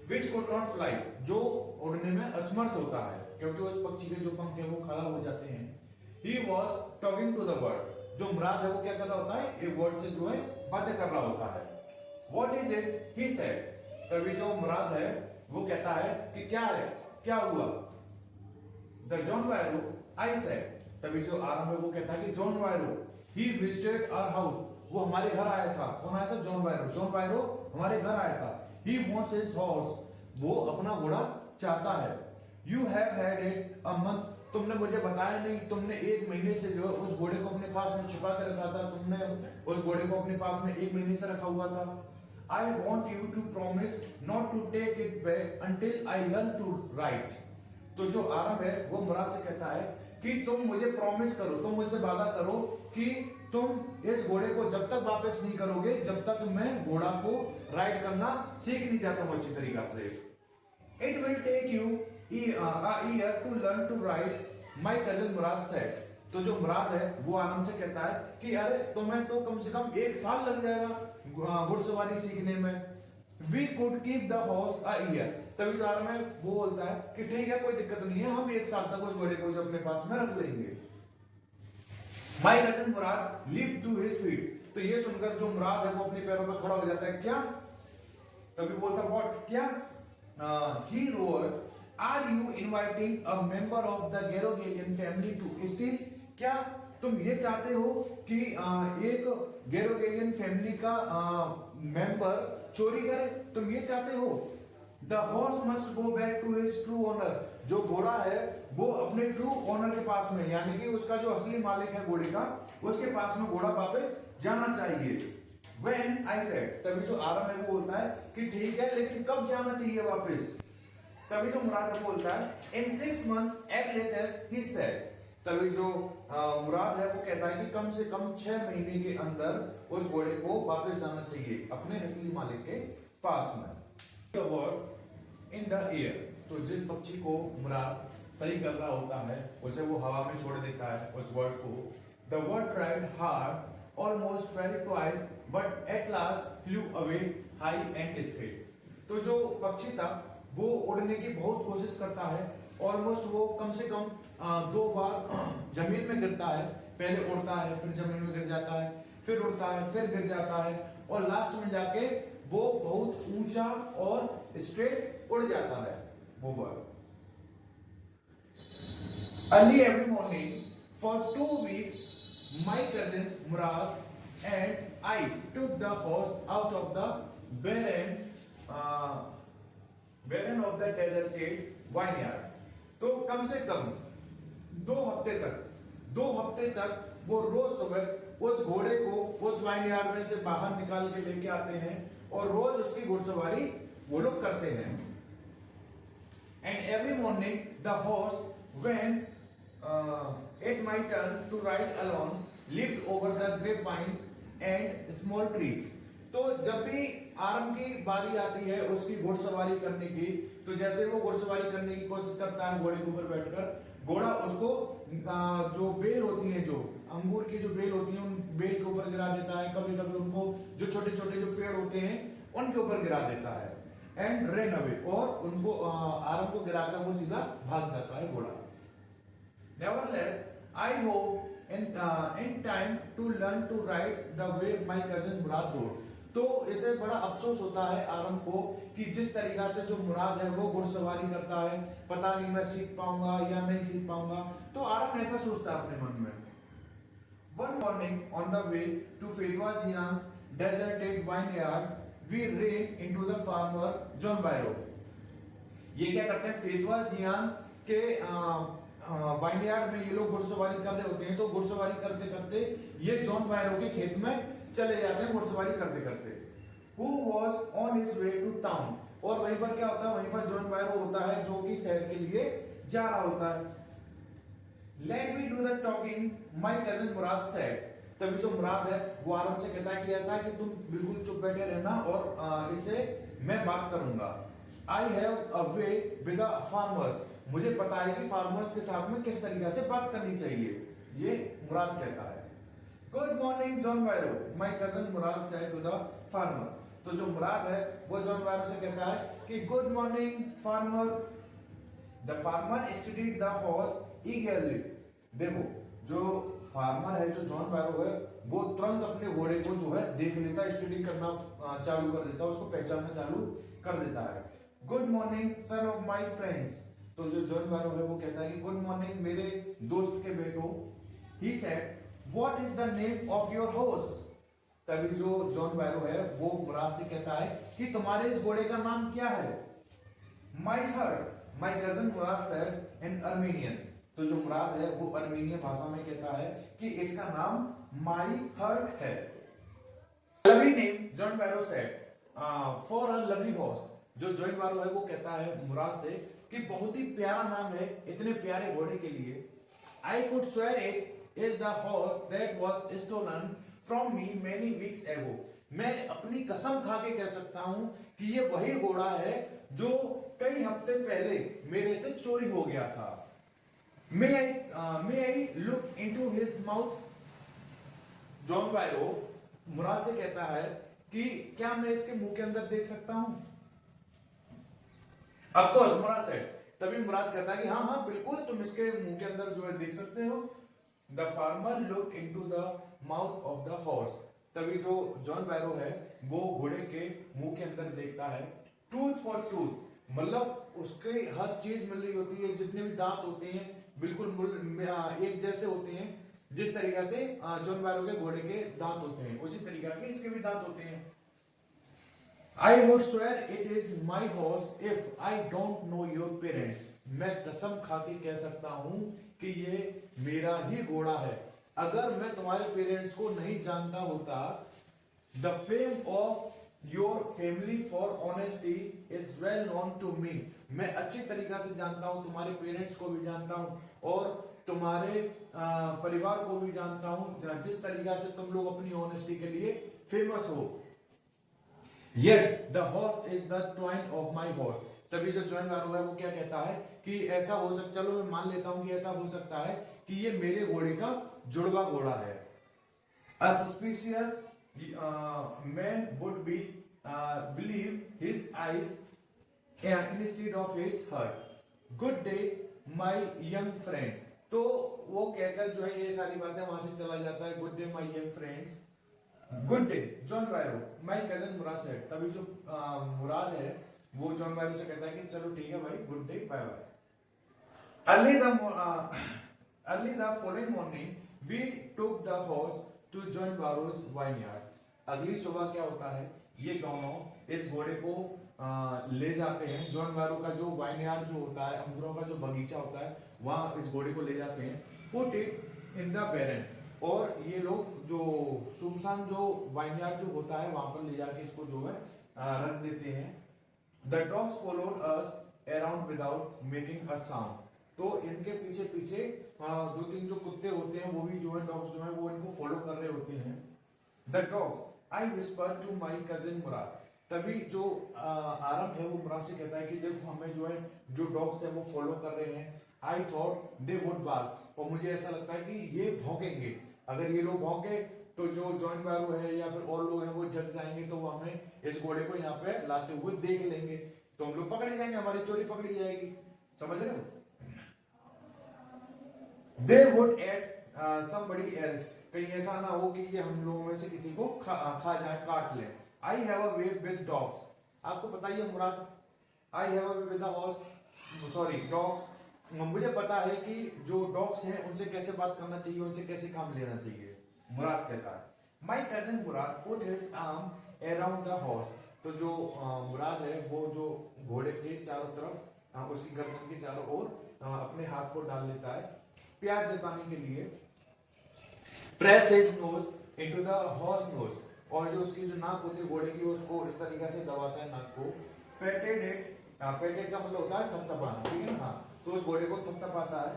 Speaker 1: which could not fly, जो उड़ने में असमर्थ होता है क्योंकि उस पक्षी के जो पंख है वो खराब हो जाते हैं। He was talking to the bird, जो म्राद है वो क्या कर रहा होता है, एक वर्ड से जो है बातें कर रहा होता है। What is it? He said, तभी जो म्राद है वो कहता है कि क्या है, क्या हुआ। The John Varro, I said, तभी जो आरंभ है वो कहता है कि John वायरो, he visited our house, वो हमारे घर आया था। कौन आया था? जॉन वायरो। जॉन वायरो हमारे घर आया था। He wants his horse, वो अपना घोड़ा चाहता है। You have had it a month, तुमने मुझे बताया नहीं, तुमने एक महीने से जो उस घोड़े को अपने पास में छिपा कर रखा था, तुमने उस घोड़े को अपने पास में एक महीने से रखा हुआ था। I want you to promise not to take it back until I learn to write. तो जो आरंभ है वो मुराद से कहता है कि तुम मुझे प्रॉमिस करो, तुम मुझसे वादा करो कि तुम इस घोड़े को जब तक वापस नहीं करोगे जब तक मैं घोड़ा को राइड करना सीख नहीं जाता हूं अच्छी तरीका से। It will take you a year to learn to ride, my cousin Murad said. तो जो मुराद है वो आरंभ से कहता है कि अरे तुम्हें तो कम से कम 1 साल लग जाएगा घुड़सवारी सीखने में। We could keep the horse a year. तभी सारा में वो बोलता है कि ठीक है कोई दिक्कत नहीं है, हम 1 साल तक उस घोड़े को जो अपने पास में रख लेंगे। My cousin Murad leaped to his feet. तो ये सुनकर जो मुराद है वो अपने पैरों पर खड़ा हो जाता है। क्या? तभी बोलता है what? क्या? He roared, are you inviting a member of the Garogalian family to steal? क्या तुम ये चाहते हो कि एक गेरोगेलियन फैमिली का मेंबर चोरी करे? तुम ये चाहते हो? The horse must go back to his true owner. जो घोड़ा है वो अपने ट्रू ओनर के पास में, यानी कि उसका जो असली मालिक है घोड़े का, उसके पास में घोड़ा वापस जाना चाहिए। When I said, तभी जो आरंभ है वो बोलता है कि ठीक है लेकिन कब जाना चाहिए वापस? तभी जो मुराद बोलता है in 6 months at latest, he said. तभी जो मुराद है वो कहता है कि कम से कम 6 महीने के अंदर उस घोड़े को वापस जाना चाहिए अपने असली मालिक के पास में। The word in the air, तो जिस पक्षी को मुराद सही कर रहा होता है उसे वो हवा में छोड़ देता है उस वर्ड को। The word tried hard, almost fell twice, but at last flew away high and straight. तो जो पक्षी था वो उड़ने की बहुत कोशिश करता है, ऑलमोस्ट वो कम से कम 2 बार जमीन में गिरता है, पहले उड़ता है फिर जमीन में गिर जाता है, फिर उड़ता है फिर गिर जाता है और लास्ट में जाके वो बहुत ऊंचा और स्ट्रेट उड़ जाता है वो bird. Early every morning for 2 weeks my cousin Murad and I took the horse out of the barren of the deserted vineyard. तो कम से कम 2 हफ्ते तक वो रोज सुबह उस घोड़े को उस वाइनयार्ड में से बाहर निकाल के लेके आते हैं और रोज उसकी घुड़सवारी वो लोग करते हैं। And every morning the horse, when it my turn to ride alone, leaped over the grapevines and small trees. तो जब भी आरंभ की बारी आती है उसकी घुड़सवारी करने की, तो जैसे वो घुड़सवारी करने की कोशिश करता है घोड़े के ऊपर बैठकर, घोड़ा उसको जो बेल होती है, जो अंगूर की जो बेल होती है उन बेल के ऊपर गिरा देता है, कभी कभी उनको जो छोटे छोटे जो पेड़ होते हैं उनके ऊपर गिरा देता है। एंड रन अवे, और उनको आरंभ को गिराकर वो सीधा भाग जाता है घोड़ा। Nevertheless, I hope in time to learn to ride the way my cousin Murad rode. तो इसे बड़ा अफसोस होता है आरंभ को कि जिस तरीका से जो मुराद है वो घुड़सवारी करता है, पता नहीं मैं सीख पाऊंगा या नहीं सीख पाऊंगा। तो आरंभ ऐसा सोचता है अपने मन में। One morning on the way to Fetwa Jian's deserted vineyard, we ran into the farmer John Byro. ये क्या करते हैं, फेतवा जियान के वाइनयार्ड में ये लोग घुड़सवारी कर रहे होते हैं, तो घुड़सवारी करते करते ये जॉन बायरो के खेत में चले जाते हैं घुड़सवारी करते करते। Who was on his way to town, और वहीं पर क्या होता है, वहीं पर जॉन बायरो होता है जो कि शहर के लिए जा रहा होता है। Let me do the talking, my cousin Murad said. तभी जो मुराद है वो आराम से कहता है कि ऐसा है कि तुम बिल्कुल चुप बैठे रहना और इससे मैं बात करूंगा। I have a way with the farmers. मुझे पता है कि फार्मर्स के साथ में किस तरीके से बात करनी चाहिए, ये मुराद कहता है। Good morning, John Byro, my cousin Murad said to the farmer. तो जो मुराद है वो जॉन बैरो से कहता है कि good morning farmer. The farmer studied the horse ईगरली। देखो जो फार्मर है, जो जॉन बैरो है, वो तुरंत अपने घोड़े को जो है देख लेता है, स्टडी करना चालू कर देता है, उसको पहचानना चालू कर देता है। Good morning son of my friends. तो जो जॉन बैरो है वो कहता है कि गुड मॉर्निंग मेरे दोस्त के बेटो। He said what is the name of your horse. तभी जो जॉन बैरो है वो मुराद से कहता है कि तुम्हारे इस घोड़े का नाम क्या है। My heart my cousin Murad said in Armenian. तो जो मुराद है वो अर्मेनियन भाषा में कहता है कि इसका नाम माय हर्ट है। Lovely name John Byro said for a lovely horse. जो जॉन बैरो है वो कहता है मुराद से कि बहुत ही प्यारा नाम है इतने प्यारे घोड़े के लिए। I could swear it is the horse that was stolen from me many weeks ago. मैं अपनी कसम खा के कह सकता हूं कि ये वही घोड़ा है जो कई हफ्ते पहले मेरे से चोरी हो गया था। May I look into his mouth? John Byro Mourad से कहता है कि क्या मैं इसके मुंह के अंदर देख सकता हूं? Of course, Murad said. तभी मुराद कहता है कि हाँ हाँ बिल्कुल, तुम इसके मुंह के अंदर जो है देख सकते हो। The farmer looked into the mouth of the horse। तभी जो जॉन बैरो है वो घोड़े के मुंह के अंदर देखता है। Tooth for tooth, मतलब उसके हर चीज मिल रही होती है, जितने भी दांत होते हैं बिल्कुल एक जैसे होते हैं। जिस तरीका से जॉन बैरो के घोड़े के दांत होते हैं उसी तरीका के इसके भी दांत होते हैं। I would swear it is my horse if I don't know your parents। मैं कसम खा के कह सकता हूं कि ये मेरा ही घोड़ा है अगर मैं तुम्हारे पेरेंट्स को नहीं जानता होता। The fame of your family for honesty is well known to me। मैं अच्छी तरीका से जानता हूं, तुम्हारे पेरेंट्स को भी जानता हूं और तुम्हारे परिवार को भी जानता हूं, जिस तरीका से तुम लोग अपनी ऑनेस्टी के लिए फेमस हो। Yet the horse is the twin of my horse। तभी जो जॉन बैरो है वो क्या कहता है कि ऐसा हो सकता, चलो मैं मान लेता हूं कि ऐसा हो सकता है कि ये मेरे घोड़े का जुड़वा घोड़ा है। A suspicious man would be believe his eyes instead of his heart। Good day my young friend। तो वो कहकर जो है ये सारी बातें वहां से चला जाता है। Good day my young friends. Good day John Byro my cousin Murad said. तभी जो मुराद है वो जॉन बैरो से कहता है कि चलो ठीक है भाई, good day, bye bye. Early the following morning we took the horse to John Byro's vineyard. अगली सुबह क्या होता है, ये दोनों इस घोड़े को ले जाते हैं। जॉन बैरो का जो वाइनयार्ड जो होता है, अंगूरों का जो बगीचा होता है, वहां इस घोड़े को ले जाते हैं। पुट इट इन द बैरन। और ये लोग जो सुनसान जो वाइनयार्ड जो होता है वहां पर ले जाके इसको जो है रख देते हैं। The dogs followed us around without making a sound. तो इनके पीछे पीछे दो तीन जो कुत्ते होते हैं वो भी जो है डॉग्स जो है वो इनको फॉलो कर रहे होते हैं। The dogs I whisper to my cousin Mourad. तभी जो आरम है वो मुराद से कहता है कि देखो हमें जो है जो डॉग्स है वो फॉलो कर रहे हैं। I thought they would bark. और मुझे ऐसा लगता है कि ये भौंकेंगे। अगर ये लोग भौंके तो जो जॉन बैरो है या फिर और लोग हैं वो जग जाएंगे, तो वो हमें इस घोड़े को यहाँ पे लाते हुए देख लेंगे, तो हम लोग पकड़े जाएंगे, हमारी चोरी पकड़ी जाएगी। समझ रहे हो? They would add somebody else। कहीं ऐसा ना हो कि ये हम लोगों में से किसी को खा जाए, काट ले। I have a way with dogs। आपको पता ही है मुराद, I have a way with the horse, sorry dogs। मुझे पता है कि जो डॉग्स हैं उनसे कैसे बात करना चाहिए, उनसे कैसे काम लेना चाहिए। मुराद कहता है My cousin Murad put his arm around the horse। तो जो मुराद है वो जो घोड़े के चारों तरफ उसकी गर्दन के चारों ओर अपने हाथ को डाल लेता है प्यार जताने के लिए। Pressed his nose into the horse nose। और जो उसकी जो नाक होती है घोड़े की उसको इस तरीके से दबाता है नाक को। Petted it। पेटेड का मतलब होता है थपथपाना, ठीक है ना? हाँ, तो उस घोड़े को थपथपाता है।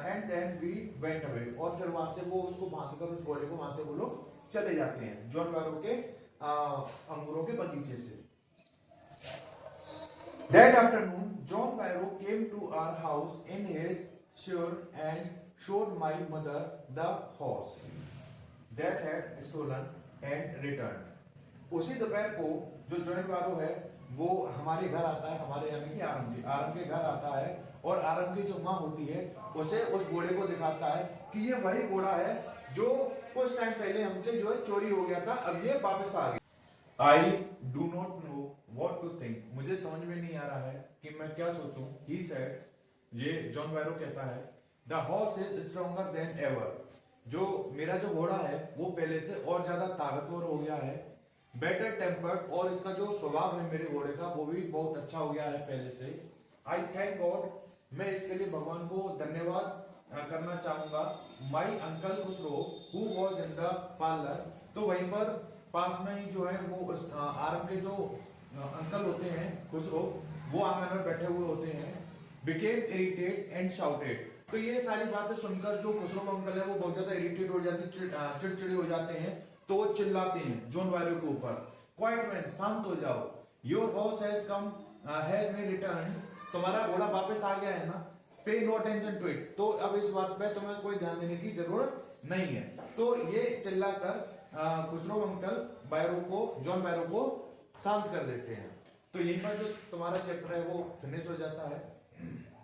Speaker 1: And then we went away. और फिर वहां से वो उसको बांधकर उस घोड़े को वहां से वो लोग चले जाते हैं जॉन बैरो के अंगूरों के बगीचे से। That afternoon, John Barrow came to our house in his shirt and showed my mother the horse that had stolen and returned। उसी दोपहर को जो जॉन बारो है वो हमारे घर आता है, हमारे यानी कि आरम के घर आता है, और आरम की जो माँ होती है उसे उस घोड़े को दिखाता है कि ये वही घोड़ा है जो कुछ टाइम पहले हमसे जो है चोरी हो गया था, अब ये वापस आ गया। I do not know what to think, मुझे समझ में नहीं आ रहा है कि मैं क्या सोचूं। ही सेड, ये जॉन बैरो कहता है, the horse is stronger than ever, जो मेरा जो घोड़ा है वो पहले से और ज्यादा ताकतवर हो गया है, बेटर टेम्पर्ड, और इसका जो स्वभाव है मेरे घोड़े का वो भी बहुत अच्छा हो गया है पहले से। आई थैंक गॉड, मैं इसके लिए भगवान को धन्यवाद करना चाहूंगा। My uncle Khusro who was in the parlour, तो वहीं पर पास में ही जो है वो आरम के जो अंकल होते हैं खुसरो, वो आंगन में बैठे हुए होते हैं, बिकेम इरिटेट एंड शाउटेड, तो ये सारी बातें सुनकर जो खुसरो का अंकल है वो बहुत ज्यादा इरिटेट हो जाते, चिड़चिड़े हो जाते हैं, तो वो चिल्लाते हैं जॉन बैरो के ऊपर, क्वाइट मैन, शांत हो जाओ, your horse has come has been return, तुम्हारा घोड़ा वापस आ गया है ना, पे नो अटेंशन टू इट, तो अब इस बात पे तुम्हें कोई ध्यान देने की जरूरत नहीं है। तो ये चिल्लाकर खुसरो अंकल बैरो को, जॉन बैरो को शांत कर देते हैं। तो यहीं पर जो तुम्हारा चैप्टर है वो फिनिश हो जाता है।